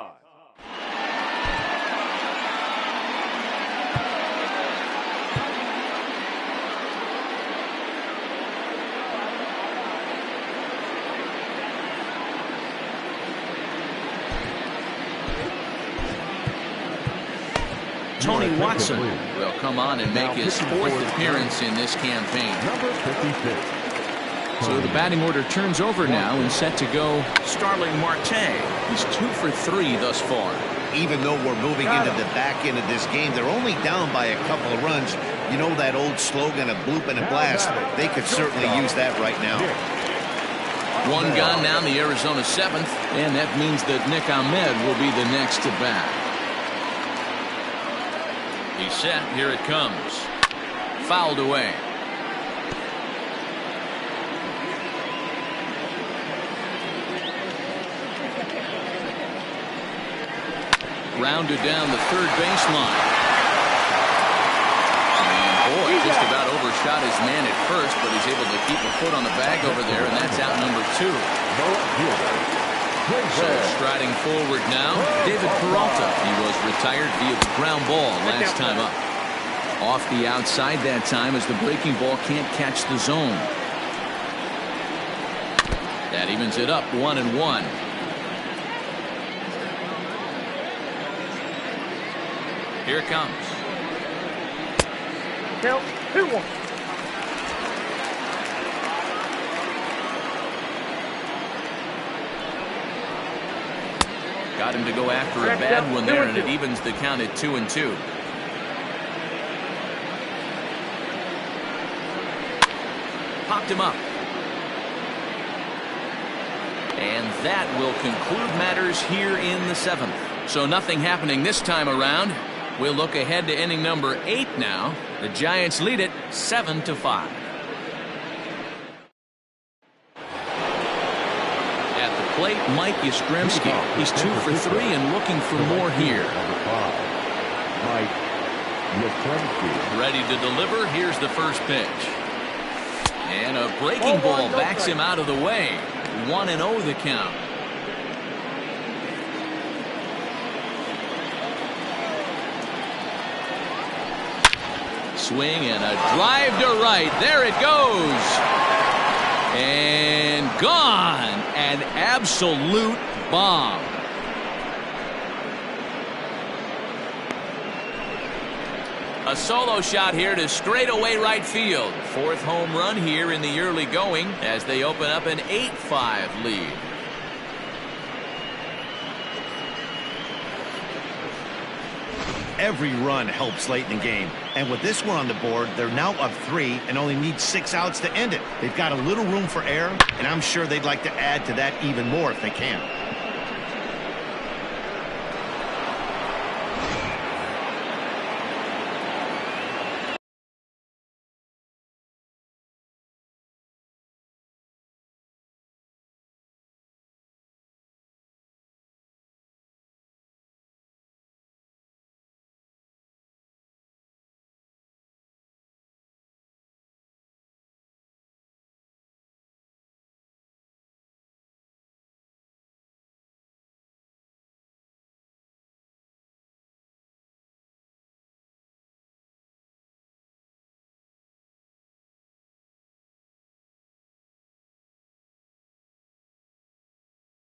Speaker 1: Tony Watson will come on and make his 4th appearance in this campaign.
Speaker 3: Number 56.
Speaker 1: So the batting order turns over now and set to go Starling Marte. He's 2 for 3 thus far.
Speaker 2: Even though we're moving into the back end of this game, they're only down by a couple of runs. You know that old slogan, a bloop and a blast. They could certainly use that right now.
Speaker 1: 1 gone now in the Arizona 7th, and that means that Nick Ahmed will be the next to bat. He's set. Here it comes. Fouled away. rounded down the third baseline. And boy, just about overshot his man at first, but he's able to keep a foot on the bag over there, and that's out number 2. So striding forward now, David Peralta. He was retired via the ground ball last time up. Off the outside that time as the breaking ball can't catch the zone. That evens it up 1-1. Here it comes.
Speaker 6: Count 2-1.
Speaker 1: Got him to go after a bad one there, and it evens the count at 2-2. Popped him up. And that will conclude matters here in the 7th. So nothing happening this time around. We'll look ahead to inning number 8 now. The Giants lead it 7-5. At the plate, Mike Yastrzemski. He's 2 for 3 and looking for more here.
Speaker 3: Mike Yastrzemski.
Speaker 1: Ready to deliver. Here's the first pitch. And a breaking ball backs him out of the way. 1-0 the count. Swing and a drive to right. There it goes. And gone. An absolute bomb. A solo shot here to straightaway right field. 4th home run here in the early going as they open up an 8-5 lead.
Speaker 2: Every run helps late in the game. And with this one on the board, they're now up 3 and only need 6 outs to end it. They've got a little room for error, and I'm sure they'd like to add to that even more if they can.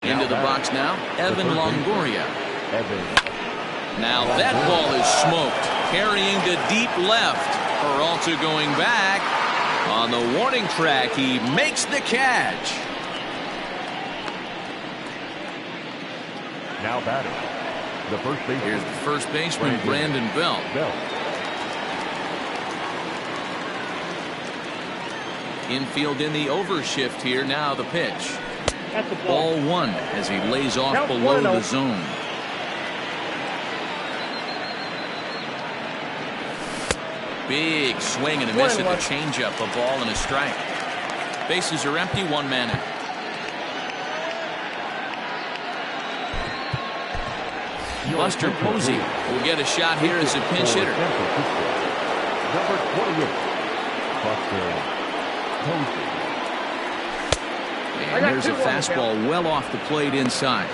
Speaker 1: Into the box now, Evan Longoria. Now that ball is smoked, carrying to deep left. Peralta going back. On the warning track, he makes the catch.
Speaker 3: Now batting. The first baseman.
Speaker 1: Here's the first baseman, Brandon Belt. Infield in the overshift here. Now the pitch. Ball 1 as he lays off below the zone. Big swing and a miss at the changeup. A ball and a strike. Bases are empty. 1 man out. Buster Posey will get a shot here as a pinch hitter.
Speaker 3: Number 28. Buster Posey.
Speaker 1: And there's a fastball well off the plate inside.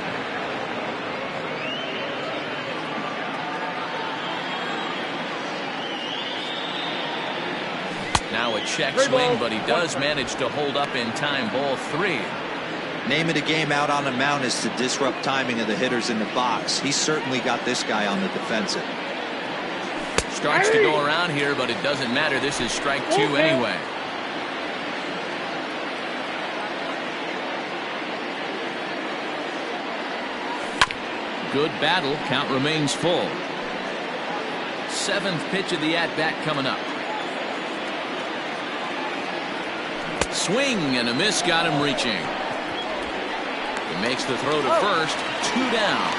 Speaker 1: Now a check swing, but he does manage to hold up in time. Ball 3.
Speaker 4: Name of the game out on the mound is to disrupt timing of the hitters in the box. He's certainly got this guy on the defensive.
Speaker 1: Starts to go around here, but it doesn't matter. This is strike 2 anyway. Good battle. Count remains full. 7th pitch of the at-bat coming up. Swing and a miss got him reaching. He makes the throw to first. 2 down.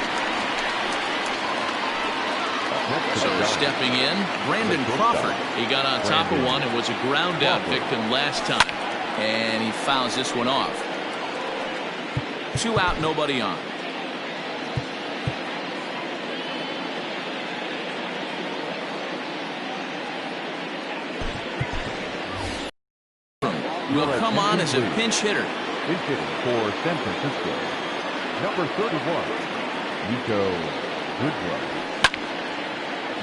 Speaker 1: So stepping in, Brandon Crawford. He got on top of one and was a ground out victim last time. And he fouls this one off. 2 out, nobody on. will come on as a pinch hitter.
Speaker 3: Pinch hitting for San Francisco, number 31, Nico Goodrum.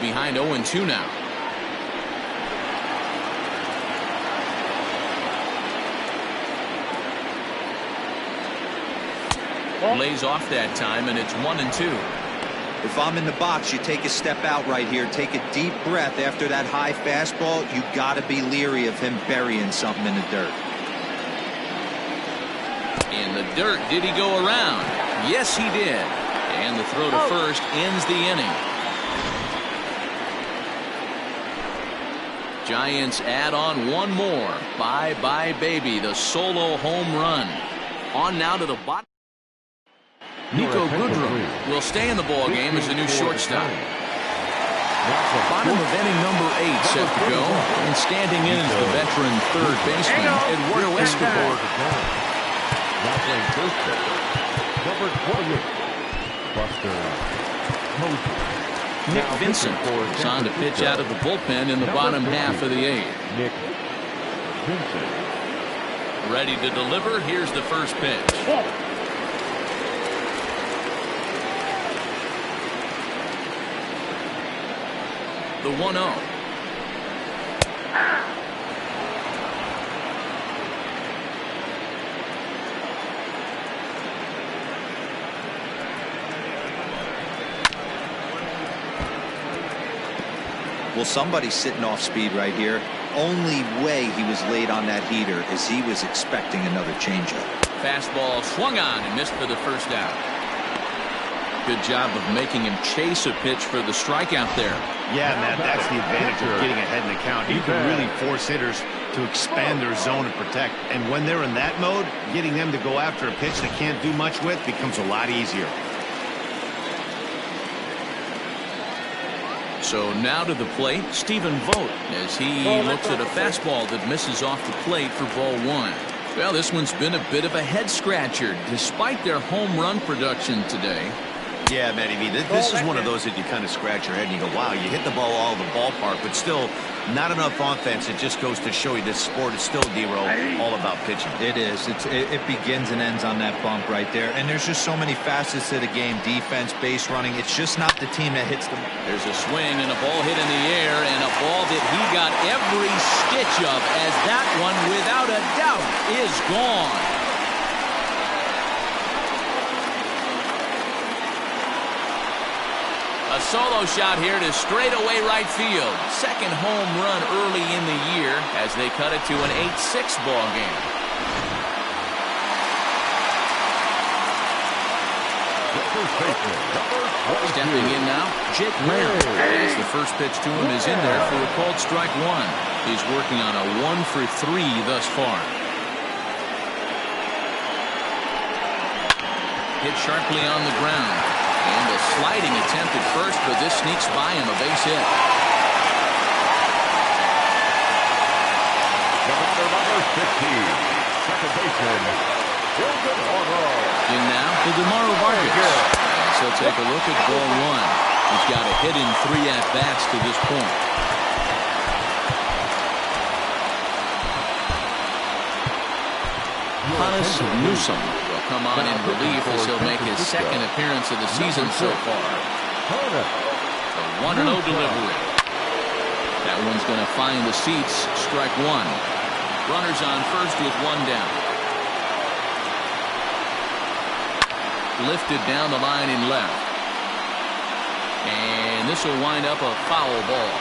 Speaker 1: Behind 0-2 now. Lays off that time, and it's 1-2.
Speaker 4: If I'm in the box, you take a step out right here. Take a deep breath after that high fastball. You got to be leery of him burying something in the dirt.
Speaker 1: In the dirt, did he go around? Yes, he did. And the throw to first ends the inning. Giants add on one more. Bye-bye, baby. The solo home run. On now to the bottom. Nico Goodrum will stay in the ball game as the new shortstop. Bottom of inning number 8 set to go, and standing in is the veteran third baseman Eduardo Escobar.
Speaker 3: Now playing first base, number 28, Buster Posey.
Speaker 1: Nick Vincent is on to pitch out of the bullpen in the bottom half of the 8th.
Speaker 3: Nick Vincent.
Speaker 1: Ready to deliver. Here's the first pitch. The 1-0.
Speaker 4: Well, somebody's sitting off speed right here. Only way he was late on that heater is he was expecting another changeup.
Speaker 1: Fastball swung on and missed for the first out. Good job of making him chase a pitch for the strikeout there.
Speaker 2: Yeah, Matt, that's the advantage of getting ahead in the count. You can really force hitters to expand their zone and protect. And when they're in that mode, getting them to go after a pitch they can't do much with becomes a lot easier.
Speaker 1: So now to the plate, Stephen Vogt, as he looks at a fastball that misses off the plate for ball 1. Well, this one's been a bit of a head scratcher despite their home run production today.
Speaker 2: Yeah, Matty V, this is one of those that you kind of scratch your head and you go, wow, you hit the ball all over the ballpark, but still not enough offense. It just goes to show you this sport is still, D-Row, all about pitching.
Speaker 4: It is. It begins and ends on that bump right there. And there's just so many facets to the game. Defense, base running. It's just not the team that hits the...
Speaker 1: There's a swing and a ball hit in the air, and a ball that he got every stitch of, as that one, without a doubt, is gone. A solo shot here to straightaway right field. Second home run early in the year as they cut it to an 8-6 ball game. Stepping in now, Jake Lamb. As the first pitch to him is in there for a called strike 1. He's working on a 1-for-3 thus far. Hit sharply on the ground. And a sliding attempt at first, but this sneaks by him, a base hit.
Speaker 3: Number 15, second baseman, Wilson Oro.
Speaker 1: In now, the DeMauro Vargas. So take a look at ball 1. He's got a hit in 3 at-bats to this point. Hannes Newsom will come on in relief as he'll make his second appearance of the season so far. A 1-0 delivery. That one's going to find the seats. Strike 1. Runners on first with 1 down. Lifted down the line in left. And this will wind up a foul ball.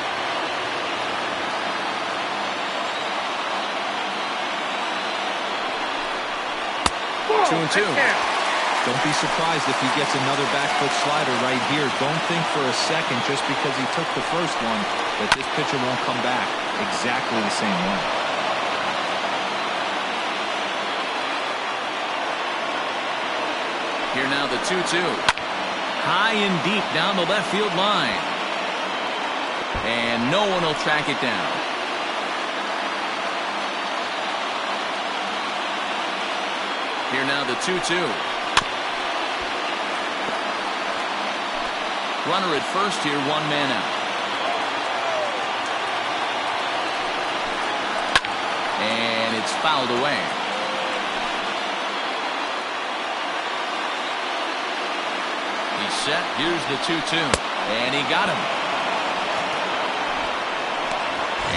Speaker 1: Two and two.
Speaker 4: Don't be surprised if he gets another back foot slider right here. Don't think for a second, just because he took the first one, that this pitcher won't come back exactly the same way.
Speaker 1: Here now the 2-2. High and deep down the left field line. And no one will track it down. Here now the 2-2. Runner at first here, 1 man out. And it's It's fouled away. He's set. Here's the 2-2. And he got him.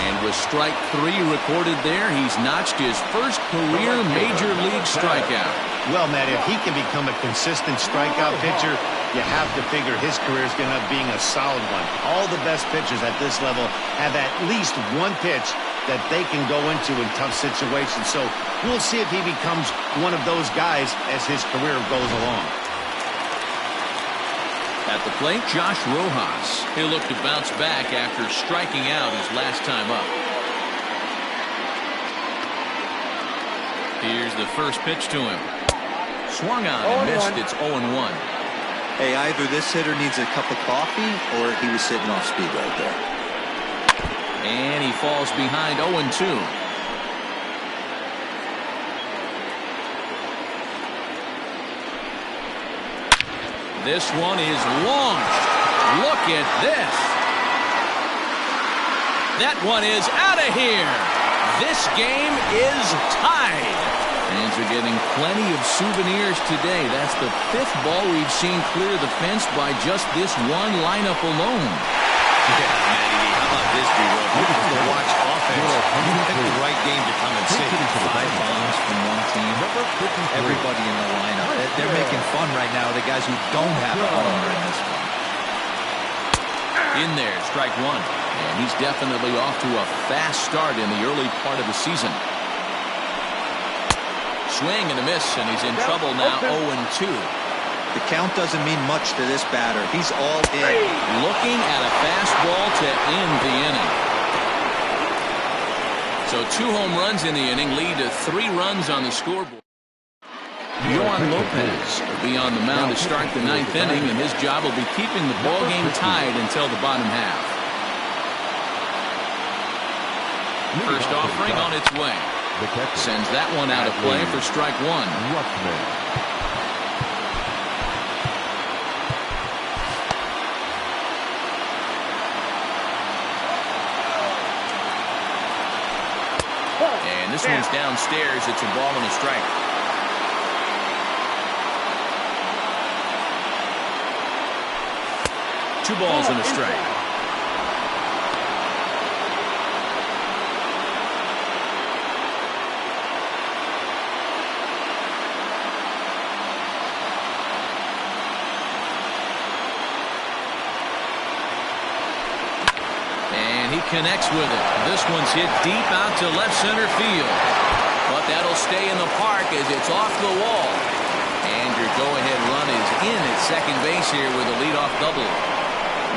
Speaker 1: And with strike 3 recorded there, he's notched his first career major league strikeout.
Speaker 2: Well, Matt, if he can become a consistent strikeout pitcher, you have to figure his career is going to be a solid one. All the best pitchers at this level have at least one pitch that they can go into in tough situations. So we'll see if he becomes one of those guys as his career goes along.
Speaker 1: At the plate, Josh Rojas. He'll look to bounce back after striking out his last time up. Here's the first pitch to him. Swung on and missed. It's 0-1.
Speaker 4: Hey, either this hitter needs a cup of coffee or he was sitting off speed right there.
Speaker 1: And he falls behind 0-2. This one is launched. Look at this. That one is out of here. This game is tied. Fans are getting plenty of souvenirs today. That's the 5th ball we've seen clear the fence by just this one lineup alone.
Speaker 2: Yeah, Matty, how about this, B-Roll? You have to watch offense. You pick the right game to come and see.
Speaker 4: 5 bombs from one team. Everybody in the lineup. They're making fun right now of the guys who don't have a homer in this one.
Speaker 1: In there, strike 1. And he's definitely off to a fast start in the early part of the season. Swing and a miss, and he's in trouble now, 0-2.
Speaker 4: The count doesn't mean much to this batter. He's all in.
Speaker 1: Looking at a fastball to end the inning. So 2 home runs in the inning lead to 3 runs on the scoreboard. Yohan Lopez will be on the mound to start the 9th inning, and his job will be keeping the ball game tied until the bottom half. First offering on its way. Sends that one out of play for strike 1. And this one's downstairs. It's a ball and a strike. Two balls and a strike. And he connects with it. This one's hit deep out to left center field. But that'll stay in the park as it's off the wall. And your go-ahead run is in at second base here with a leadoff double.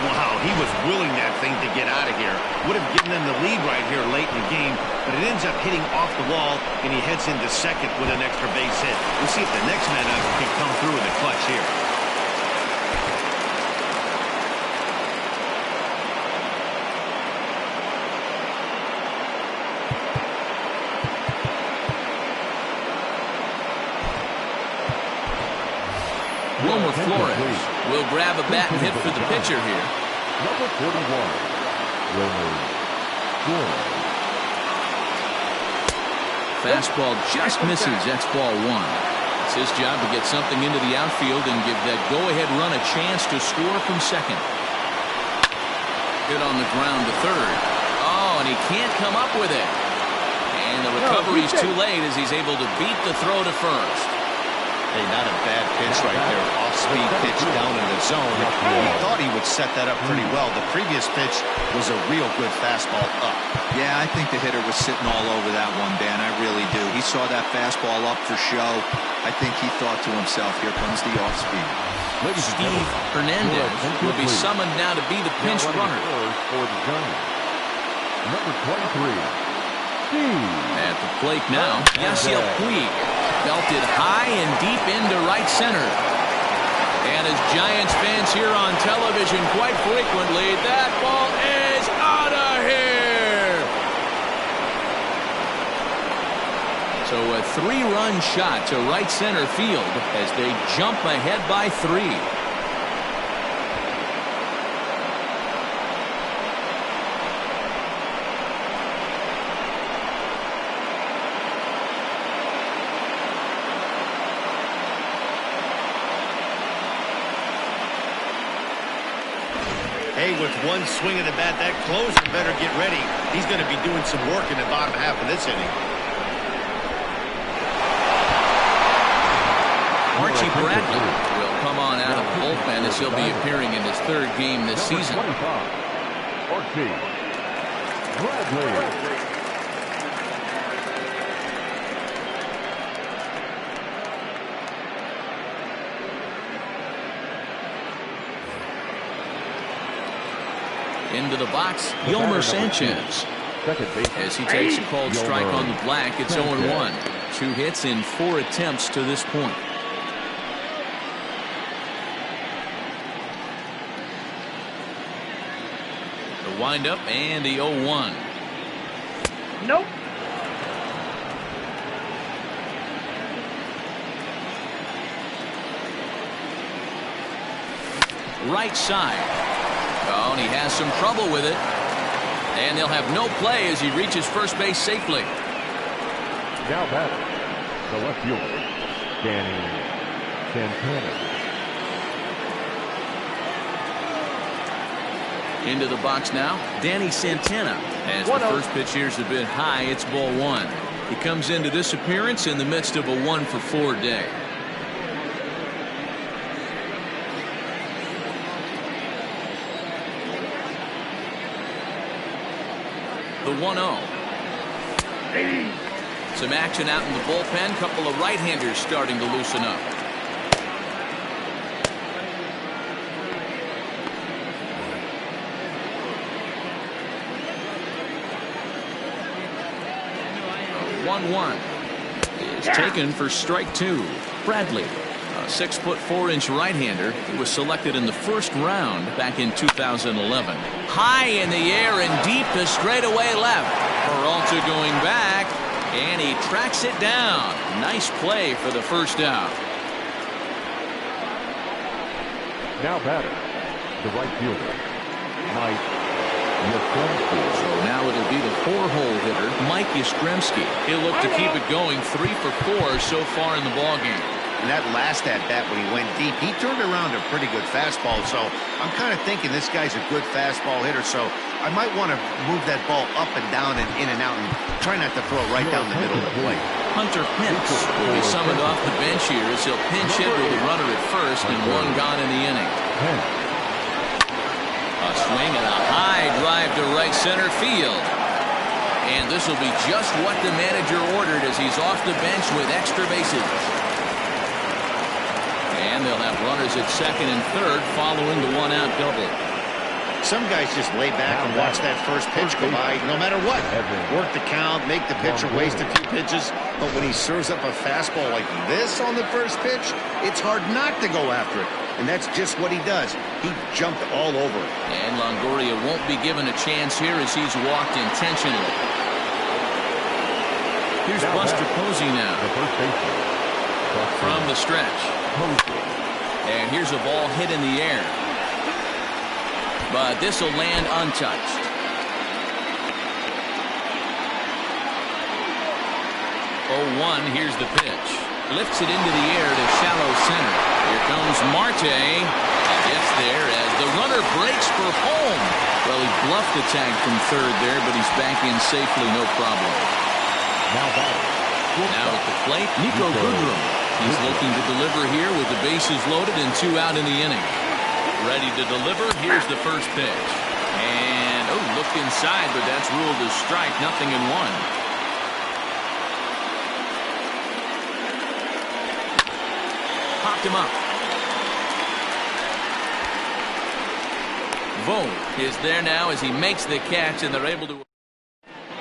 Speaker 2: Wow, he was willing that thing to get out of here. Would have given them the lead right here late in the game, but it ends up hitting off the wall, and he heads into second with an extra base hit. We'll see if the next man up can come through in the clutch here.
Speaker 1: Wilmer Flores will grab a bat and hit for the pitcher here.
Speaker 3: Number 41, Wilmer Flores.
Speaker 1: Fastball just misses. That's ball 1. It's his job to get something into the outfield and give that go-ahead run a chance to score from second. Hit on the ground to third. Oh, and he can't come up with it. And the recovery's too late as he's able to beat the throw to first.
Speaker 2: Hey, not a bad pitch right there. Off-speed pitch down in the zone. He thought he would set that up pretty well. The previous pitch was a real good fastball up.
Speaker 4: Yeah, I think the hitter was sitting all over that one, Dan. I really do. He saw that fastball up for show. I think he thought to himself, here comes the off-speed.
Speaker 1: Steve Hernandez will be summoned now to be the pinch runner.
Speaker 3: For the Giants. Number 23,
Speaker 1: At the plate now, Yasiel Puig. Belted high and deep into right center. And as Giants fans hear on television quite frequently, that ball is out of here. So a 3-run shot to right center field as they jump ahead by 3.
Speaker 2: Hey, with one swing of the bat, that closer better get ready. He's going to be doing some work in the bottom half of this inning.
Speaker 1: Archie Bradley will come on out of the bullpen as he'll be appearing in his third game this season.
Speaker 3: Archie Bradley.
Speaker 1: Into the box, Yolmer Sanchez. As he takes a cold strike on the black, it's 0-1. 2 hits in 4 attempts to this point. The windup and the 0-1.
Speaker 6: Nope.
Speaker 1: Right side. Oh, and he has some trouble with it. And they'll have no play as he reaches first base safely.
Speaker 3: Now batting, the left fielder, Danny Santana.
Speaker 1: Into the box now, Danny Santana. As the first pitch here is a bit high, it's ball 1. He comes into this appearance in the midst of a 1-for-4 day. The 1-0. Some action out in the bullpen. Couple of right-handers starting to loosen up. A 1-1 is taken for strike 2. Bradley, a 6'4" right-hander. He was selected in the first round back in 2011. High in the air and deep to straightaway left. Peralta going back, and he tracks it down. Nice play for the first out.
Speaker 3: Now batter, the right fielder, Mike Yastrzemski.
Speaker 1: So now it'll be the 4-hole hitter, Mike Yastrzemski. He'll look to keep it going 3 for 4 so far in the ballgame.
Speaker 2: And that last at-bat when he went deep, he turned around a pretty good fastball. So I'm kind of thinking this guy's a good fastball hitter. So I might want to move that ball up and down and in and out and try not to throw it right down the middle of the plate.
Speaker 1: Hunter Pence will be summoned off the bench here as he'll pinch hit with a runner at first and 1 gone in the inning. A swing and a high drive to right center field. And this will be just what the manager ordered as he's off the bench with extra bases. And they'll have runners at second and third following the 1-out double.
Speaker 2: Some guys just lay back and watch that first pitch go by no matter what. Work the count, make the pitcher waste a few pitches. But when he serves up a fastball like this on the first pitch, it's hard not to go after it. And that's just what he does. He jumped all over it.
Speaker 1: And Longoria won't be given a chance here as he's walked intentionally. Here's Buster Posey now. From the stretch. And here's a ball hit in the air. But this will land untouched. 0-1, here's the pitch. Lifts it into the air to shallow center. Here comes Marte. And gets there as the runner breaks for home. Well, he bluffed the tag from third there, but he's back in safely, no problem. Now at the plate, Nico Goodrum. He's looking to deliver here with the bases loaded and 2 out in the inning. Ready to deliver. Here's the first pitch. And, looked inside, but that's ruled as strike. Nothing in 1. Popped him up. Vogt is there now as he makes the catch, and they're able to.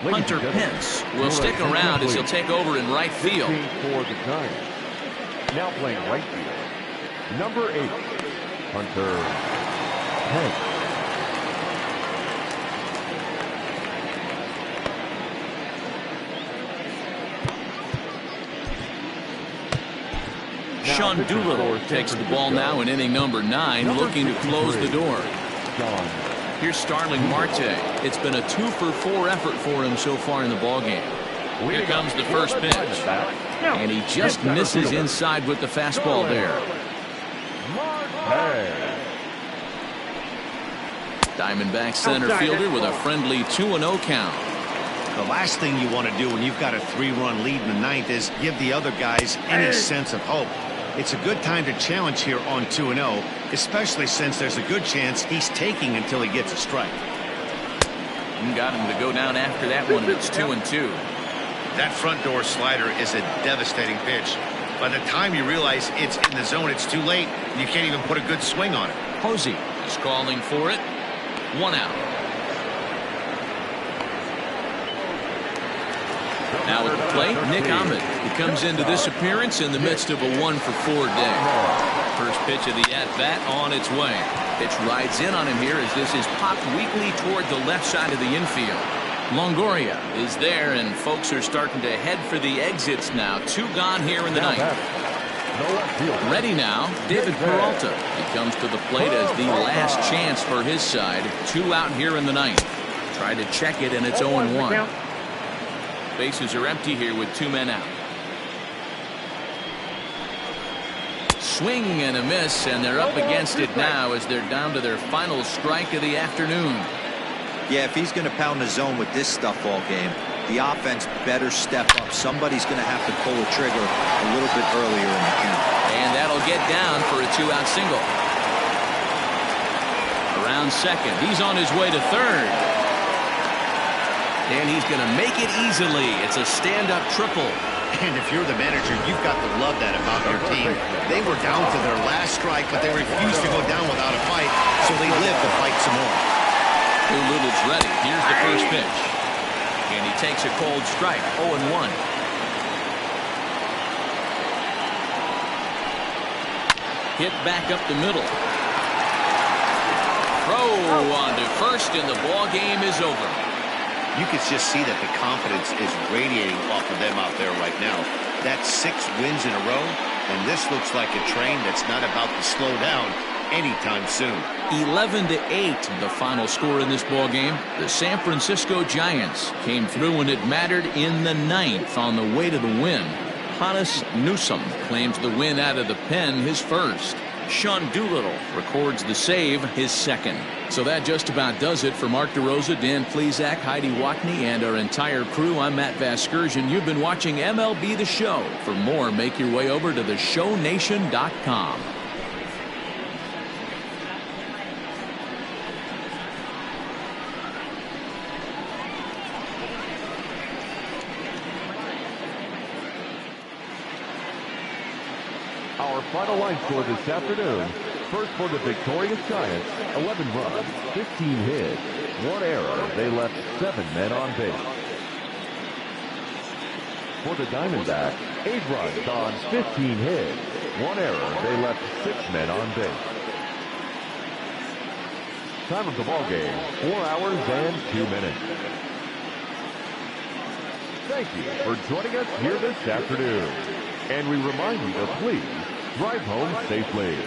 Speaker 1: Hunter Pence will stick around as he'll take over in right field.
Speaker 3: For the Giants. Now playing right field, number 8, Hunter Pence.
Speaker 1: Sean Doolittle takes the ball now in inning number 9, looking to close the door. Here's Starling Marte. It's been a 2-for-4 effort for him so far in the ballgame. Here comes the first pitch. And he just misses inside with the fastball there. Diamondbacks center fielder with a friendly 2-0 count.
Speaker 2: The last thing you want to do when you've got a 3-run lead in the ninth is give the other guys any sense of hope. It's a good time to challenge here on 2-0, especially since there's a good chance he's taking until he gets a strike.
Speaker 1: Got him to go down after that one, and it's 2-2.
Speaker 2: That front door slider is a devastating pitch. By the time you realize it's in the zone, it's too late. You can't even put a good swing on it.
Speaker 1: Posey is calling for it. 1 out. Now at the plate, Nick Ahmed. He comes into this appearance in the midst of a 1-for-4 day. First pitch of the at-bat on its way. Pitch rides in on him here as this is popped weakly toward the left side of the infield. Longoria is there, and folks are starting to head for the exits now. 2 gone here in the ninth. Ready now, David Peralta. He comes to the plate as the last chance for his side. 2 out here in the ninth. Try to check it, and it's 0-1. Bases are empty here with 2 men out. Swing and a miss, and they're up against it now as they're down to their final strike of the afternoon.
Speaker 4: Yeah, if he's going to pound the zone with this stuff all game, the offense better step up. Somebody's going to have to pull the trigger a little bit earlier in the count.
Speaker 1: And that'll get down for a 2-out single. Around second. He's on his way to third. And he's going to make it easily. It's a stand-up triple.
Speaker 2: And if you're the manager, you've got to love that about your team. They were down to their last strike, but they refused to go down without a fight, so they live to fight some more.
Speaker 1: Doolittle's ready. Here's the first pitch. And he takes a cold strike. 0-1. Hit back up the middle. Throw on to first, and the ball game is over.
Speaker 2: You can just see that the confidence is radiating off of them out there right now. That's 6 wins in a row, and this looks like a train that's not about to slow down anytime soon.
Speaker 1: 11-8, the final score in this ball game. The San Francisco Giants came through when it mattered in the ninth on the way to the win. Hannes Newsom claims the win out of the pen, his first. Sean Doolittle records the save, his second. So that just about does it for Mark DeRosa, Dan Plesac, Heidi Watney, and our entire crew. I'm Matt Vasgersian. You've been watching MLB The Show. For more, make your way over to theshownation.com.
Speaker 3: Our final line score this afternoon. First for the victorious Giants, 11 runs, 15 hits, 1 error. They left 7 men on base. For the Diamondbacks, 8 runs on 15 hits, 1 error. They left 6 men on base. Time of the ball game, 4 hours and 2 minutes. Thank you for joining us here this afternoon. And we remind you to please drive home safely.